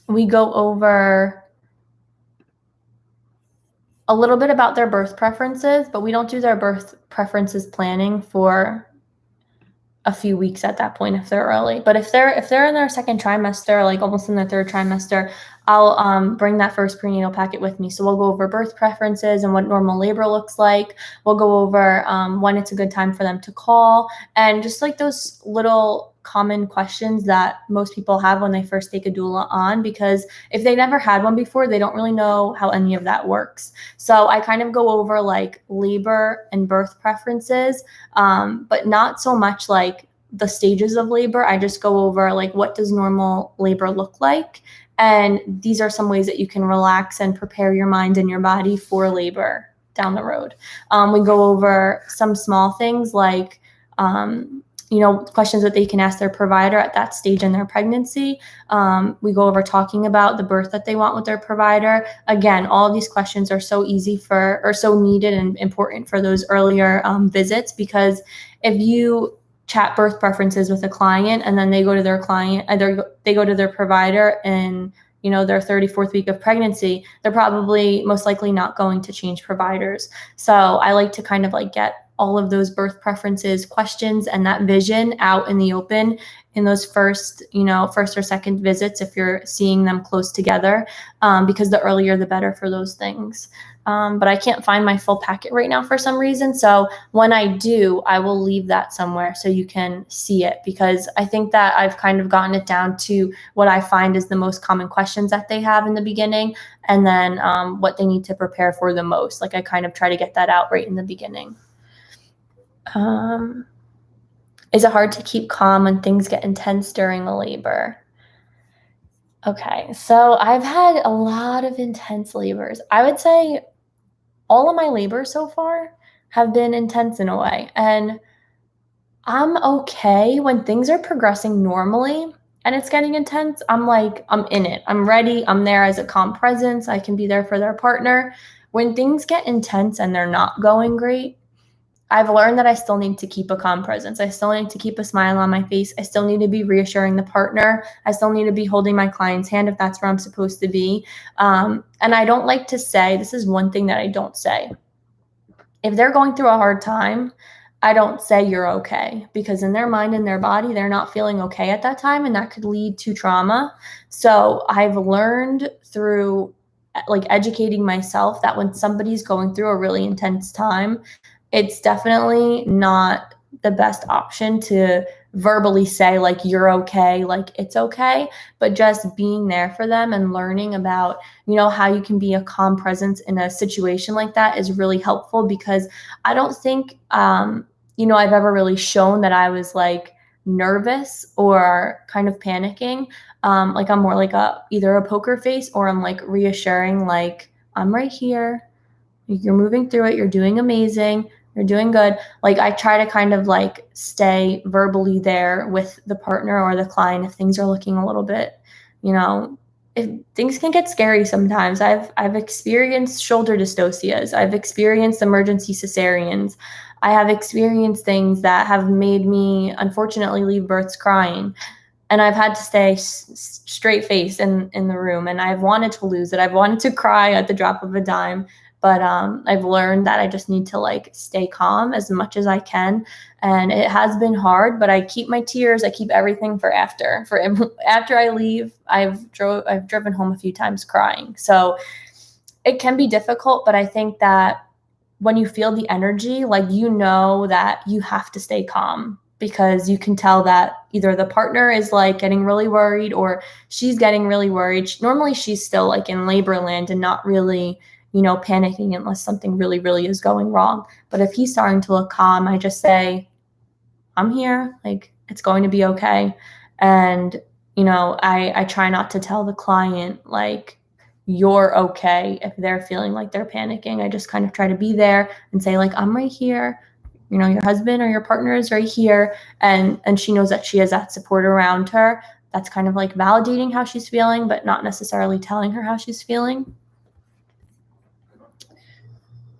we go over a little bit about their birth preferences, but we don't do their birth preferences planning for a few weeks at that point if they're early. But if they're in their second trimester, like almost in their third trimester, I'll bring that first prenatal packet with me. So we'll go over birth preferences and what normal labor looks like. We'll go over when it's a good time for them to call, and just like those little common questions that most people have when they first take a doula on, because if they never had one before, they don't really know how any of that works. So I kind of go over like labor and birth preferences, but not so much like the stages of labor. I just go over like what does normal labor look like, and these are some ways that you can relax and prepare your mind and your body for labor down the road. We go over some small things like questions that they can ask their provider at that stage in their pregnancy. We go over talking about the birth that they want with their provider. Again, all of these questions are so so needed and important for those earlier visits, because if you chat birth preferences with a client and then they go to their provider in their 34th week of pregnancy, they're probably most likely not going to change providers. So I like to kind of like get all of those birth preferences questions and that vision out in the open in those first or second visits if you're seeing them close together, because the earlier the better for those things. But I can't find my full packet right now for some reason. So when I do, I will leave that somewhere so you can see it, because I think that I've kind of gotten it down to what I find is the most common questions that they have in the beginning, and then what they need to prepare for the most. Like I kind of try to get that out right in the beginning. Is it hard to keep calm when things get intense during the labor? Okay, so I've had a lot of intense labors. I would say all of my labors so far have been intense in a way. And I'm okay when things are progressing normally. and it's getting intense, I'm like, I'm in it. I'm ready. I'm there as a calm presence. I can be there for their partner. When things get intense and they're not going great, I've learned that I still need to keep a calm presence. I still need to keep a smile on my face. I still need to be reassuring the partner. I still need to be holding my client's hand if that's where I'm supposed to be. And I don't like to say, this is one thing that I don't say. If they're going through a hard time, I don't say you're okay, because in their mind and their body, they're not feeling okay at that time, and that could lead to trauma. So I've learned through like educating myself that when somebody's going through a really intense time, it's definitely not the best option to verbally say like you're okay, like it's okay, but just being there for them and learning about, how you can be a calm presence in a situation like that is really helpful, because I don't think I've ever really shown that I was like nervous or kind of panicking. Like I'm more like either a poker face, or I'm like reassuring, like I'm right here, you're moving through it, you're doing amazing, you're doing good. Like I try to kind of like stay verbally there with the partner or the client if things are looking a little bit, if things can get scary sometimes. I've experienced shoulder dystocias. I've experienced emergency cesareans. I have experienced things that have made me unfortunately leave births crying. And I've had to stay straight face in the room, and I've wanted to lose it. I've wanted to cry at the drop of a dime. But I've learned that I just need to like stay calm as much as I can. And it has been hard, but I keep my tears. I keep everything for after. For after I leave, I've driven home a few times crying. So it can be difficult, but I think that when you feel the energy, like that you have to stay calm, because you can tell that either the partner is like getting really worried or she's getting really worried. Normally she's still like in labor land and not really panicking unless something really, really is going wrong. But if he's starting to look calm, I just say, I'm here, like it's going to be okay. And, I try not to tell the client like you're okay if they're feeling like they're panicking. I just kind of try to be there and say like, I'm right here. Your husband or your partner is right here. And she knows that she has that support around her. That's kind of like validating how she's feeling, but not necessarily telling her how she's feeling.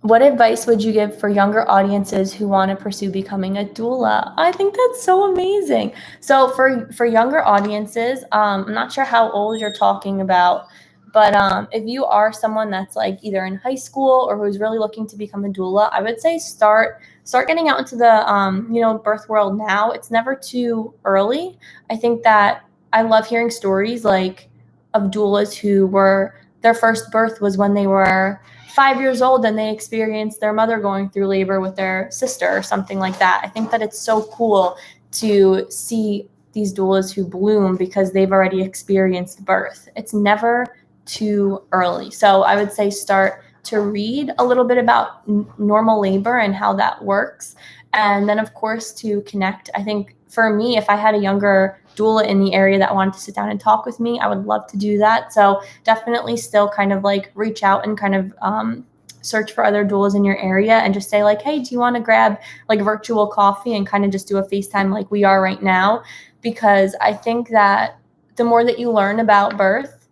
What advice would you give for younger audiences who want to pursue becoming a doula? I think that's so amazing. So for younger audiences, I'm not sure how old you're talking about, but if you are someone that's like either in high school or who's really looking to become a doula, I would say start getting out into the birth world now. It's never too early. I think that I love hearing stories like of doulas who were their first birth was when they were 5 years old and they experienced their mother going through labor with their sister or something like that. I think that it's so cool to see these doulas who bloom because they've already experienced birth. It's never too early. So I would say start to read a little bit about normal labor and how that works. And then, of course, to connect. I think for me, if I had a younger doula in the area that wanted to sit down and talk with me, I would love to do that. So definitely still kind of like reach out and kind of search for other doulas in your area and just say like, hey, do you want to grab like virtual coffee and kind of just do a FaceTime like we are right now? Because I think that the more that you learn about birth,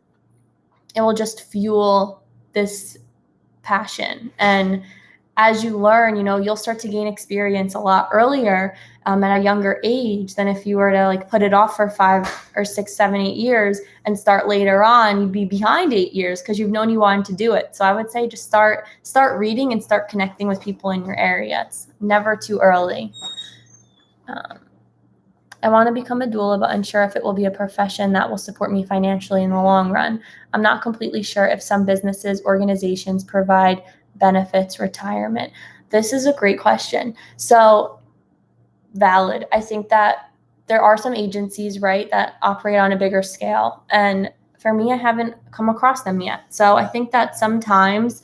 it will just fuel this passion. And as you learn, you'll start to gain experience a lot earlier at a younger age than if you were to like put it off for 5 or 6, 7, 8 years and start later on. You'd be behind 8 years because you've known you wanted to do it. So I would say just start reading and start connecting with people in your area. It's never too early. I want to become a doula, but unsure if it will be a profession that will support me financially in the long run. I'm not completely sure if some businesses, organizations provide benefits, retirement. This is a great question. So valid. I think that there are some agencies, right, that operate on a bigger scale. And for me, I haven't come across them yet. So I think that sometimes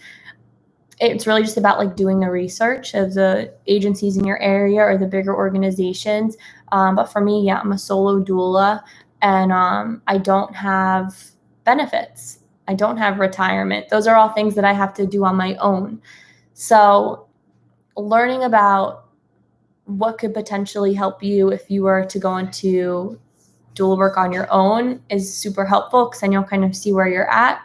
it's really just about like doing the research of the agencies in your area or the bigger organizations. But for me, yeah, I'm a solo doula, and I don't have benefits. I don't have retirement. Those are all things that I have to do on my own. So learning about what could potentially help you if you were to go into doula work on your own is super helpful, because then you'll kind of see where you're at.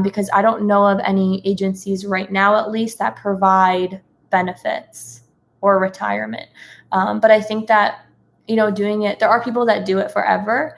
Because I don't know of any agencies right now, at least, that provide benefits or retirement. But I think that, doing it, there are people that do it forever.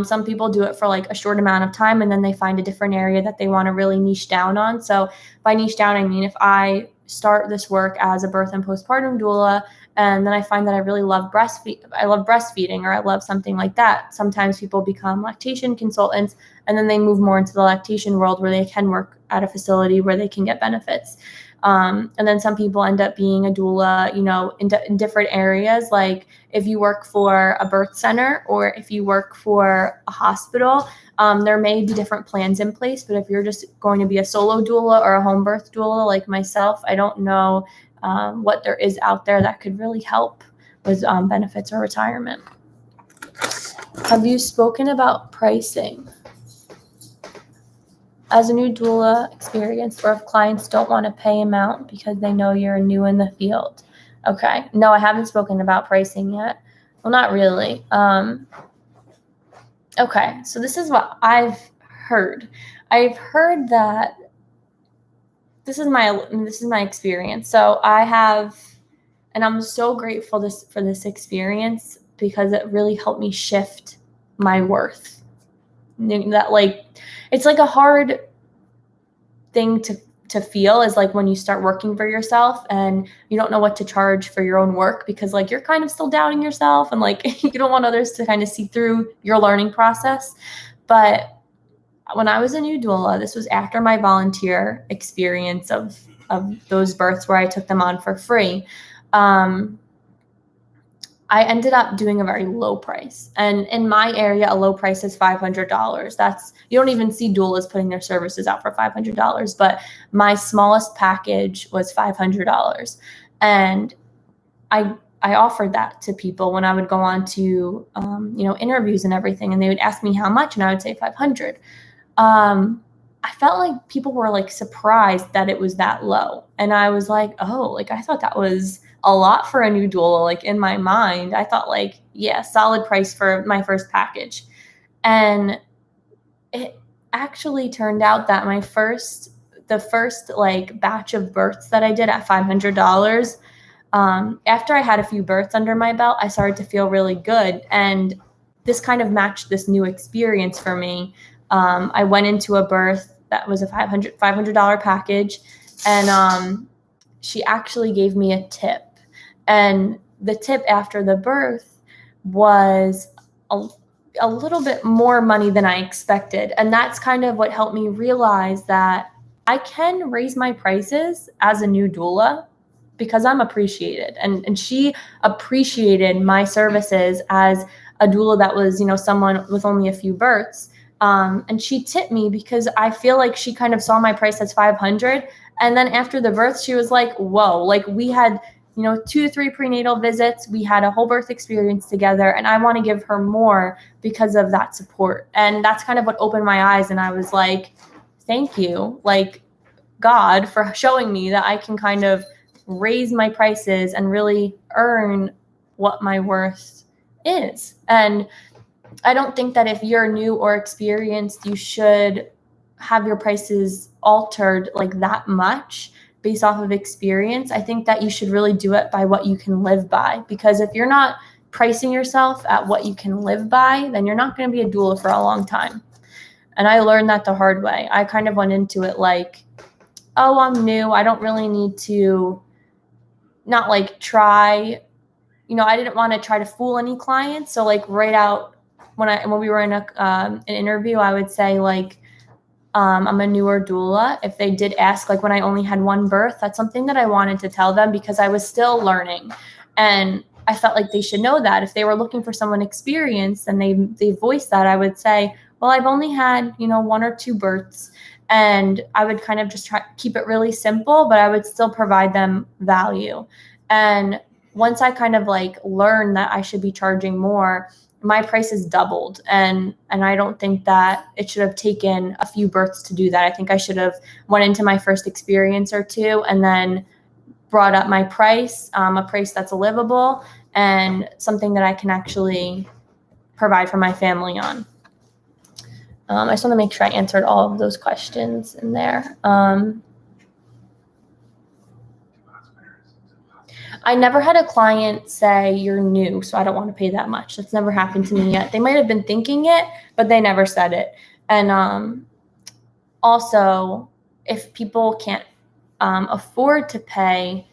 Some people do it for like a short amount of time, and then they find a different area that they want to really niche down on. So by niche down, I mean, if I start this work as a birth and postpartum doula, and then I find that I really love breastfeeding, or I love something like that. Sometimes people become lactation consultants, and then they move more into the lactation world, where they can work at a facility where they can get benefits. And then some people end up being a doula, in different areas. Like if you work for a birth center, or if you work for a hospital, there may be different plans in place. But if you're just going to be a solo doula or a home birth doula like myself, I don't know what there is out there that could really help with benefits or retirement. Have you spoken about pricing? As a new doula experience, or if clients don't want to pay amount because they know you're new in the field? Okay. No, I haven't spoken about pricing yet. Well, not really. Okay. So this is what I've heard. I've heard that this is my experience. So I have, and I'm so grateful for this experience, because it really helped me shift my worth. That, like, it's like a hard thing to feel, is like when you start working for yourself and you don't know what to charge for your own work, because like you're kind of still doubting yourself, and like you don't want others to kind of see through your learning process. But when I was a new doula, this was after my volunteer experience of those births where I took them on for free. I ended up doing a very low price. And in my area, a low price is $500. You don't even see doulas putting their services out for $500, but my smallest package was $500. And I offered that to people when I would go on to, interviews and everything, and they would ask me how much, and I would say 500. I felt like people were like surprised that it was that low. And I was like, oh, like I thought that was a lot for a new doula. Like in my mind, I thought like, yeah, solid price for my first package. And it actually turned out that the first like batch of births that I did at $500, after I had a few births under my belt, I started to feel really good. And this kind of matched this new experience for me. I went into a birth that was a $500 package, and she actually gave me a tip. And the tip after the birth was a little bit more money than I expected. And that's kind of what helped me realize that I can raise my prices as a new doula, because I'm appreciated. And she appreciated my services as a doula that was, someone with only a few births. And she tipped me because I feel like she kind of saw my price as $500. And then after the birth, she was like, whoa, like we had, 2 to 3 prenatal visits. We had a whole birth experience together, and I want to give her more because of that support. And that's kind of what opened my eyes. And I was like, thank you, like God, for showing me that I can kind of raise my prices and really earn what my worth is. And I don't think that if you're new or experienced, you should have your prices altered like that much based off of experience. I think that you should really do it by what you can live by, because if you're not pricing yourself at what you can live by, then you're not going to be a doula for a long time. And I learned that the hard way. I kind of went into it like, oh, I'm new. I don't really need to not like try, I didn't want to try to fool any clients. So like right out when we were in an interview, I would say like, I'm a newer doula. If they did ask, like when I only had one birth, that's something that I wanted to tell them, because I was still learning. And I felt like they should know that. If they were looking for someone experienced and they voiced that, I would say, well, I've only had, 1 or 2 births. And I would kind of just try keep it really simple, but I would still provide them value. And once I kind of like learned that I should be charging more, my prices doubled. And I don't think that it should have taken a few births to do that. I think I should have went into my first experience or 2 and then brought up my price, a price that's livable and something that I can actually provide for my family on. I just want to make sure I answered all of those questions in there. I never had a client say, you're new, so I don't want to pay that much. That's never happened to me yet. They might have been thinking it, but they never said it. And also, if people can't afford to pay,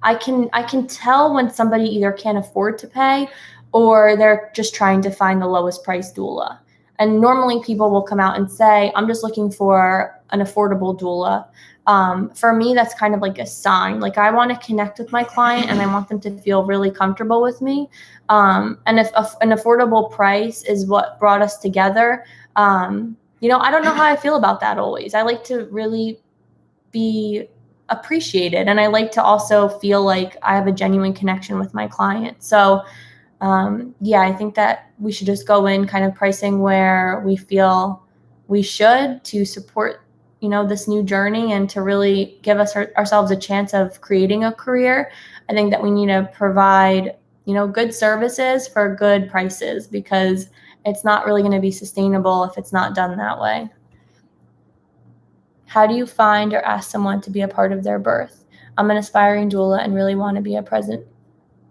I can tell when somebody either can't afford to pay or they're just trying to find the lowest price doula. And normally people will come out and say, I'm just looking for an affordable doula. For me, that's kind of like a sign. Like, I want to connect with my client and I want them to feel really comfortable with me. And if an affordable price is what brought us together, I don't know how I feel about that always. I like to really be appreciated, and I like to also feel like I have a genuine connection with my client. So I think that we should just go in kind of pricing where we feel we should, to support this new journey and to really give us ourselves a chance of creating a career. I think that we need to provide good services for good prices, because it's not really going to be sustainable if it's not done that way. How do you find or ask someone to be a part of their birth? I'm an aspiring doula and really want to be a present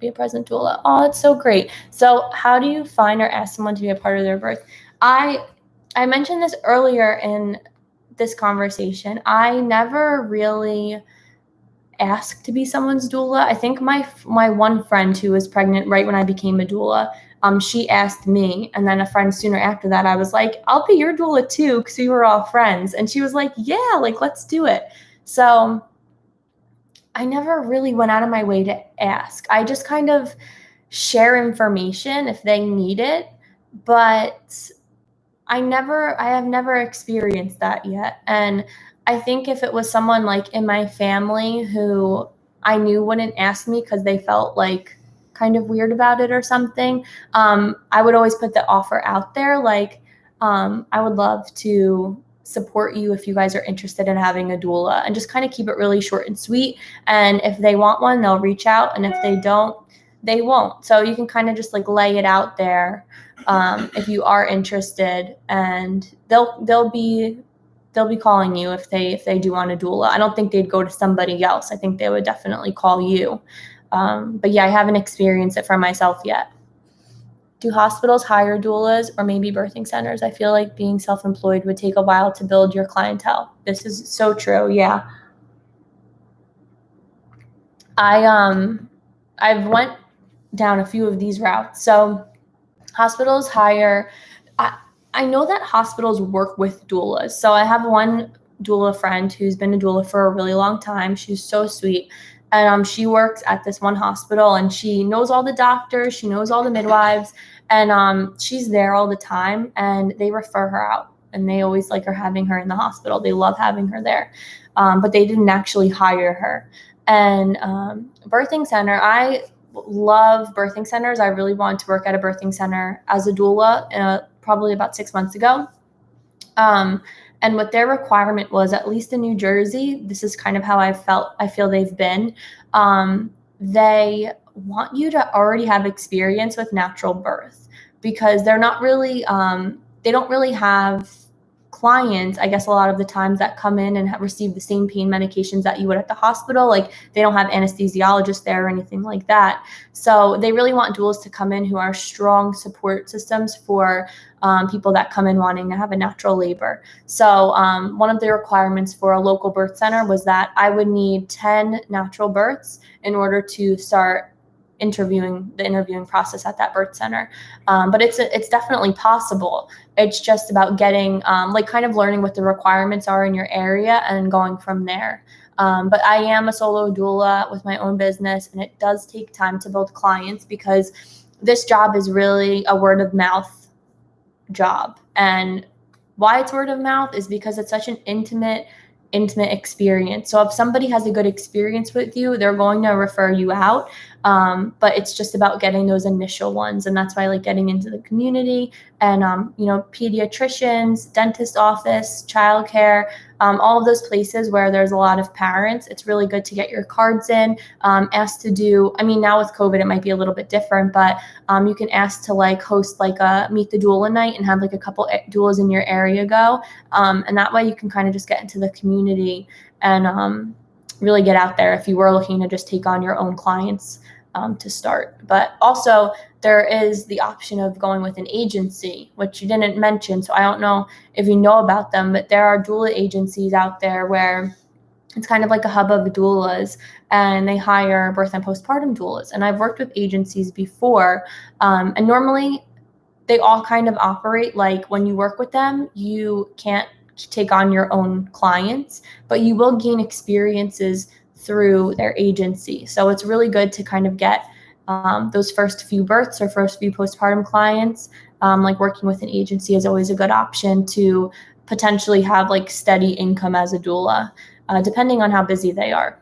doula. Oh, that's so great. So how do you find or ask someone to be a part of their birth? I mentioned this earlier in this conversation. I never really asked to be someone's doula. I think my one friend who was pregnant right when I became a doula, she asked me, and then a friend sooner after that, I was like, I'll be your doula too, because we were all friends. And she was like, yeah, like, let's do it. So I never really went out of my way to ask. I just kind of share information if they need it, but I have never experienced that yet. And I think if it was someone like in my family who I knew wouldn't ask me because they felt like kind of weird about it or something, I would always put the offer out there. Like, I would love to support you if you guys are interested in having a doula, and just kind of keep it really short and sweet. And if they want one, they'll reach out. And if they don't, they won't. So you can kind of just like lay it out there if you are interested, and they'll be calling you if they do want a doula. I don't think they'd go to somebody else. I think they would definitely call you. But yeah, I haven't experienced it for myself yet. Do hospitals hire doulas or maybe birthing centers? I feel like being self-employed would take a while to build your clientele. This is so true. Yeah. I've went down a few of these routes. So hospitals hire, I know that hospitals work with doulas. So I have one doula friend who's been a doula for a really long time. She's so sweet. And she works at this one hospital, and she knows all the doctors, she knows all the midwives, and she's there all the time, and they refer her out, and they always like are having her in the hospital. They love having her there, but they didn't actually hire her. And birthing center, I love birthing centers. I really wanted to work at a birthing center as a doula probably about 6 months ago. And what their requirement was, at least in New Jersey, this is kind of how I feel they've been. They want you to already have experience with natural birth, because they're not really, they don't really have clients, I guess, a lot of the times that come in and receive the same pain medications that you would at the hospital. Like, they don't have anesthesiologists there or anything like that. So they really want doulas to come in who are strong support systems for people that come in wanting to have a natural labor. So one of the requirements for a local birth center was that I would need 10 natural births in order to start the interviewing process at that birth center. But it's definitely possible. It's just about getting kind of learning what the requirements are in your area and going from there. But I am a solo doula with my own business, and it does take time to build clients, because this job is really a word of mouth job. And why it's word of mouth is because it's such an intimate experience. So if somebody has a good experience with you, they're going to refer you out. But it's just about getting those initial ones. And that's why I like getting into the community and, pediatricians, dentist office, childcare, all of those places where there's a lot of parents. It's really good to get your cards in, asked to do, now with COVID, it might be a little bit different, but you can ask to host a meet the doula night and have a couple doulas in your area go. And that way you can kind of just get into the community and really get out there if you were looking to just take on your own clients to start. But also there is the option of going with an agency, which you didn't mention. So I don't know if you know about them, but there are doula agencies out there where it's kind of like a hub of doulas, and they hire birth and postpartum doulas. And I've worked with agencies before, and normally they all kind of operate like when you work with them, you can't take on your own clients, but you will gain experiences through their agency. So it's really good to kind of get those first few births or first few postpartum clients. Working with an agency is always a good option to potentially have steady income as a doula, depending on how busy they are.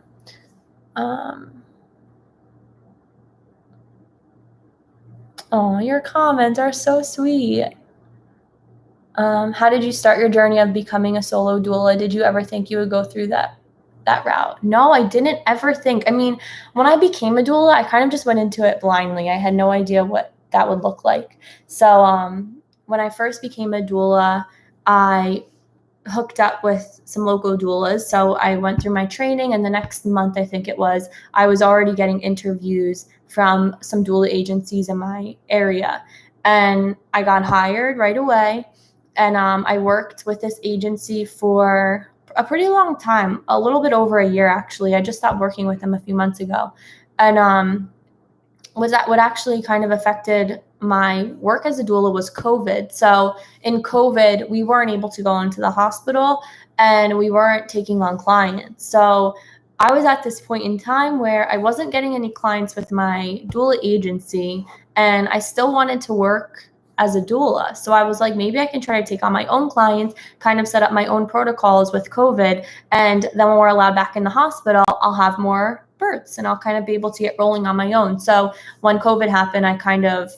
Oh, your comments are so sweet. How did you start your journey of becoming a solo doula? Did you ever think you would go through that route? No, I didn't ever think. When I became a doula, I kind of just went into it blindly. I had no idea what that would look like. So when I first became a doula, I hooked up with some local doulas. So I went through my training, and the next month, I think it was, I was already getting interviews from some doula agencies in my area. And I got hired right away. And I worked with this agency for a pretty long time, a little bit over a year, actually. I just stopped working with them a few months ago. And what actually kind of affected my work as a doula was COVID. So in COVID, we weren't able to go into the hospital, and we weren't taking on clients. So I was at this point in time where I wasn't getting any clients with my doula agency, and I still wanted to work as a doula. So I was like, maybe I can try to take on my own clients, kind of set up my own protocols with COVID. And then when we're allowed back in the hospital, I'll have more births and I'll kind of be able to get rolling on my own. So when COVID happened, I kind of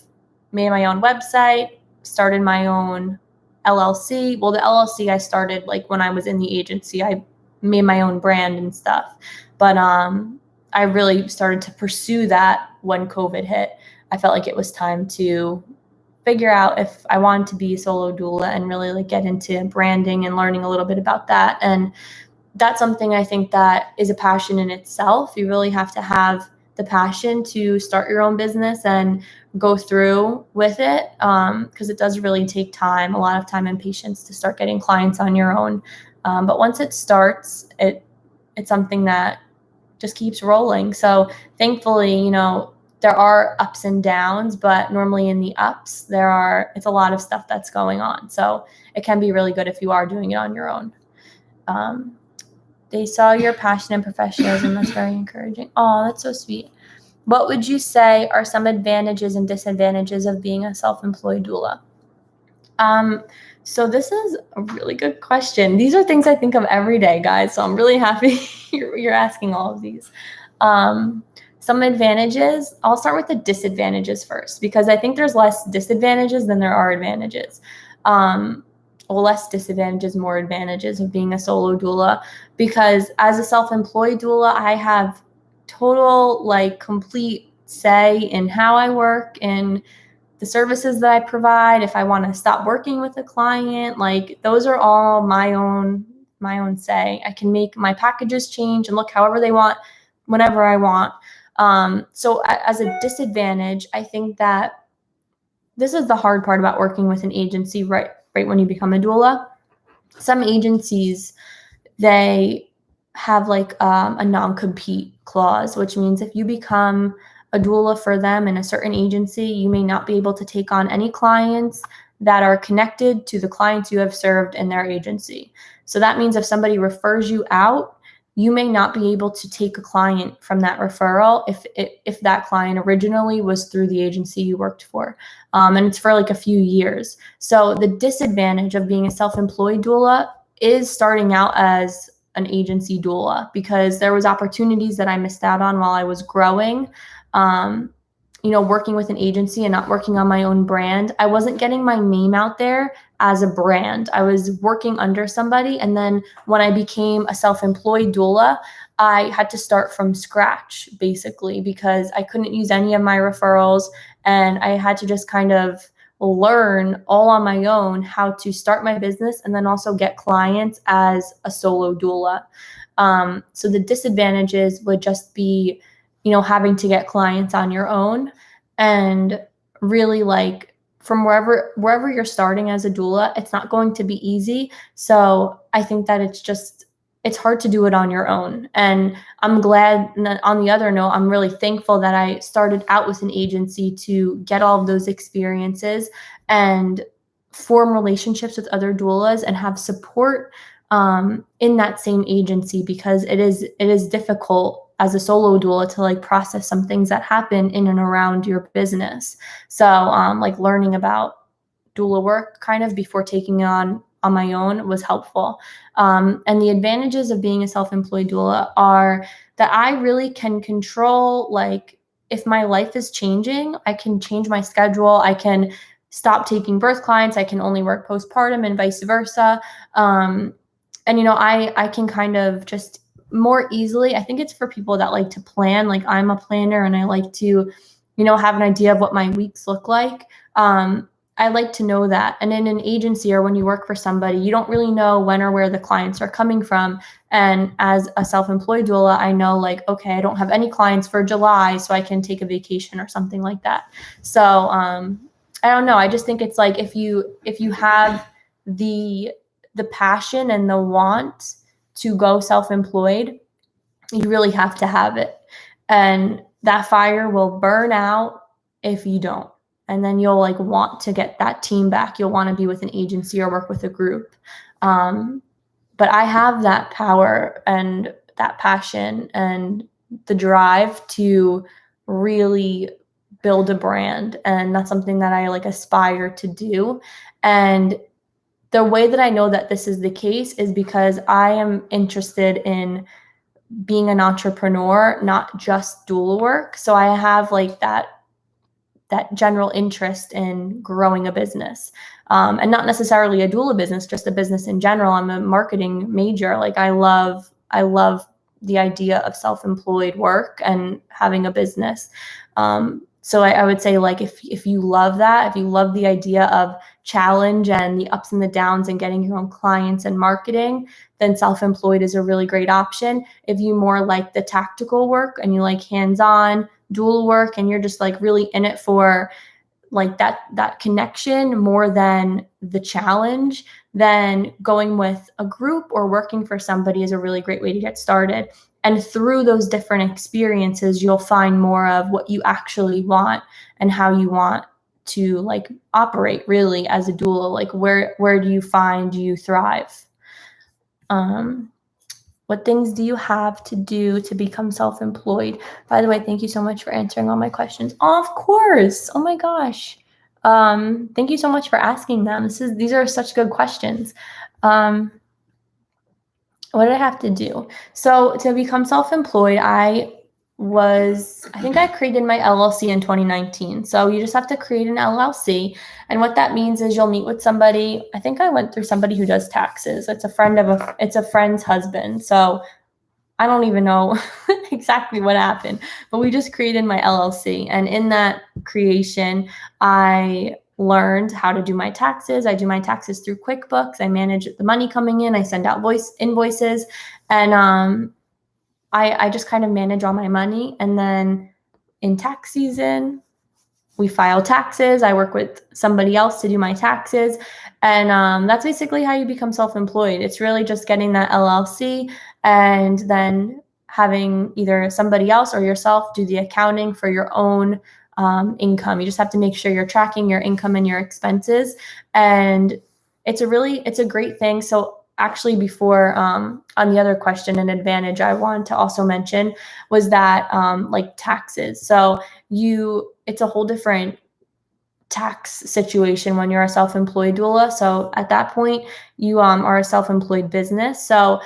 made my own website, started my own LLC. Well, the LLC I started when I was in the agency. I made my own brand and stuff. But I really started to pursue that when COVID hit. I felt like it was time to figure out if I wanted to be a solo doula and really get into branding and learning a little bit about that. And that's something I think that is a passion in itself. You really have to have the passion to start your own business and go through with it, because it does really take time, a lot of time and patience to start getting clients on your own. But once it starts, it's something that just keeps rolling. So thankfully, there are ups and downs, but normally in the ups, it's a lot of stuff that's going on. So it can be really good if you are doing it on your own. They saw your passion and professionalism. That's very encouraging. Oh, that's so sweet. What would you say are some advantages and disadvantages of being a self-employed doula? So this is a really good question. These are things I think of every day, guys. So I'm really happy you're asking all of these. Some advantages, I'll start with the disadvantages first, because I think there's less disadvantages than there are advantages. Less disadvantages, more advantages of being a solo doula, because as a self-employed doula, I have total complete say in how I work and the services that I provide. If I want to stop working with a client, those are all my own say. I can make my packages change and look however they want, whenever I want. So as a disadvantage, I think that this is the hard part about working with an agency right when you become a doula. Some agencies, they have a non-compete clause, which means if you become a doula for them in a certain agency, you may not be able to take on any clients that are connected to the clients you have served in their agency. So that means if somebody refers you out, you may not be able to take a client from that referral if that client originally was through the agency you worked for. And it's for a few years. So the disadvantage of being a self-employed doula is starting out as an agency doula, because there was opportunities that I missed out on while I was growing, working with an agency and not working on my own brand, I wasn't getting my name out there as a brand. I was working under somebody. And then when I became a self-employed doula, I had to start from scratch, basically, because I couldn't use any of my referrals. And I had to just kind of learn all on my own how to start my business and then also get clients as a solo doula. So the disadvantages would just be, having to get clients on your own, and really, like, from wherever you're starting as a doula, it's not going to be easy. So I think that it's hard to do it on your own. And I'm glad, on the other note, I'm really thankful that I started out with an agency to get all of those experiences and form relationships with other doulas and have support in that same agency, because it is difficult as a solo doula to like process some things that happen in and around your business. So like learning about doula work kind of before taking on my own was helpful. And the advantages of being a self-employed doula are that I really can control, like, if my life is changing, I can change my schedule. I can stop taking birth clients. I can only work postpartum and vice versa. And I can kind of just more easily, I think it's for people that like to plan. Like, I'm a planner and I like to, have an idea of what my weeks look like. I like to know that. And in an agency or when you work for somebody, you don't really know when or where the clients are coming from. And as a self-employed doula, I know, like, okay, I don't have any clients for July, so I can take a vacation or something like that. So I don't know. I just think it's like, if you have the passion and the want to go self-employed, you really have to have it. And that fire will burn out if you don't. And then you'll like want to get that team back. You'll want to be with an agency or work with a group. But I have that power and that passion and the drive to really build a brand. And that's something that I like aspire to do. And the way that I know that this is the case is because I am interested in being an entrepreneur, not just doula work. So I have like that general interest in growing a business, and not necessarily a doula business, just a business in general. I'm a marketing major. Like, I love the idea of self-employed work and having a business. So I would say, like, if you love that, if you love the idea of challenge and the ups and the downs and getting your own clients and marketing, then self-employed is a really great option. If you more like the tactical work and you like hands-on doula work and you're just like really in it for like that connection more than the challenge, then going with a group or working for somebody is a really great way to get started. And through those different experiences, you'll find more of what you actually want and how you want to like operate really as a doula. Like, where do you find you thrive? What things do you have to do to become self-employed? By the way, thank you so much for answering all my questions. Oh, of course. Oh my gosh. Thank you so much for asking them. These are such good questions. What did I have to do? So to become self-employed, I think I created my LLC in 2019. So you just have to create an LLC. And what that means is you'll meet with somebody. I think I went through somebody who does taxes. It's a friend's husband. So I don't even know exactly what happened, but we just created my LLC. And in that creation, I learned how to do my taxes. I do my taxes through QuickBooks. I manage the money coming in. I send out invoices, and I just kind of manage all my money. And then in tax season, we file taxes. I work with somebody else to do my taxes. And that's basically how you become self-employed. It's really just getting that LLC and then having either somebody else or yourself do the accounting for your own income. You just have to make sure you're tracking your income and your expenses. And it's a great thing. So actually, before on the other question, an advantage I wanted to also mention was that like taxes. So it's a whole different tax situation when you're a self-employed doula. So at that point, you are a self-employed business. So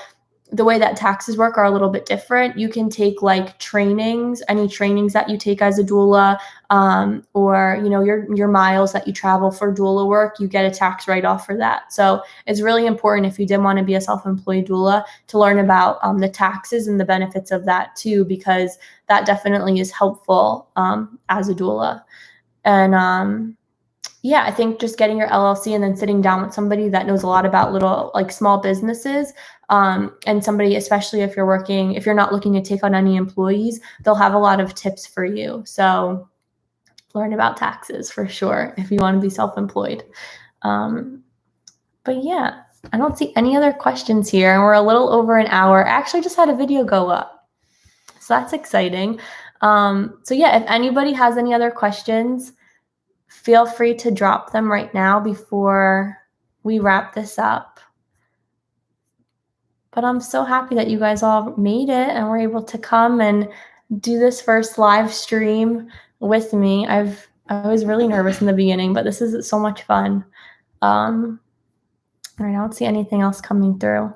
the way that taxes work are a little bit different. You can take like trainings, any trainings that you take as a doula, or your miles that you travel for doula work, you get a tax write-off for that. So it's really important, if you did want to be a self-employed doula, to learn about the taxes and the benefits of that too, because that definitely is helpful as a doula. And yeah, I think just getting your LLC and then sitting down with somebody that knows a lot about little, like, small businesses, and somebody, especially if you're not looking to take on any employees, they'll have a lot of tips for you. So learn about taxes for sure if you want to be self-employed. But yeah, I don't see any other questions here, and we're a little over an hour. I actually just had a video go up, so that's exciting. So yeah, if anybody has any other questions, feel free to drop them right now before we wrap this up. But I'm so happy that you guys all made it and were able to come and do this first live stream with me. I was really nervous in the beginning, but this is so much fun. I don't see anything else coming through.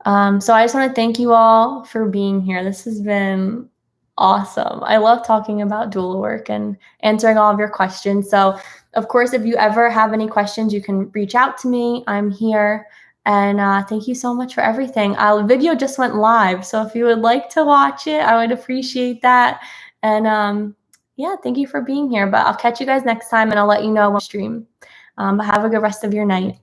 So I just want to thank you all for being here. This has been awesome. I love talking about doula work and answering all of your questions. So of course, if you ever have any questions, you can reach out to me. I'm here. And thank you so much for everything. Our video just went live, so if you would like to watch it, I would appreciate that. And yeah, thank you for being here. But I'll catch you guys next time, and I'll let you know when I stream. But have a good rest of your night.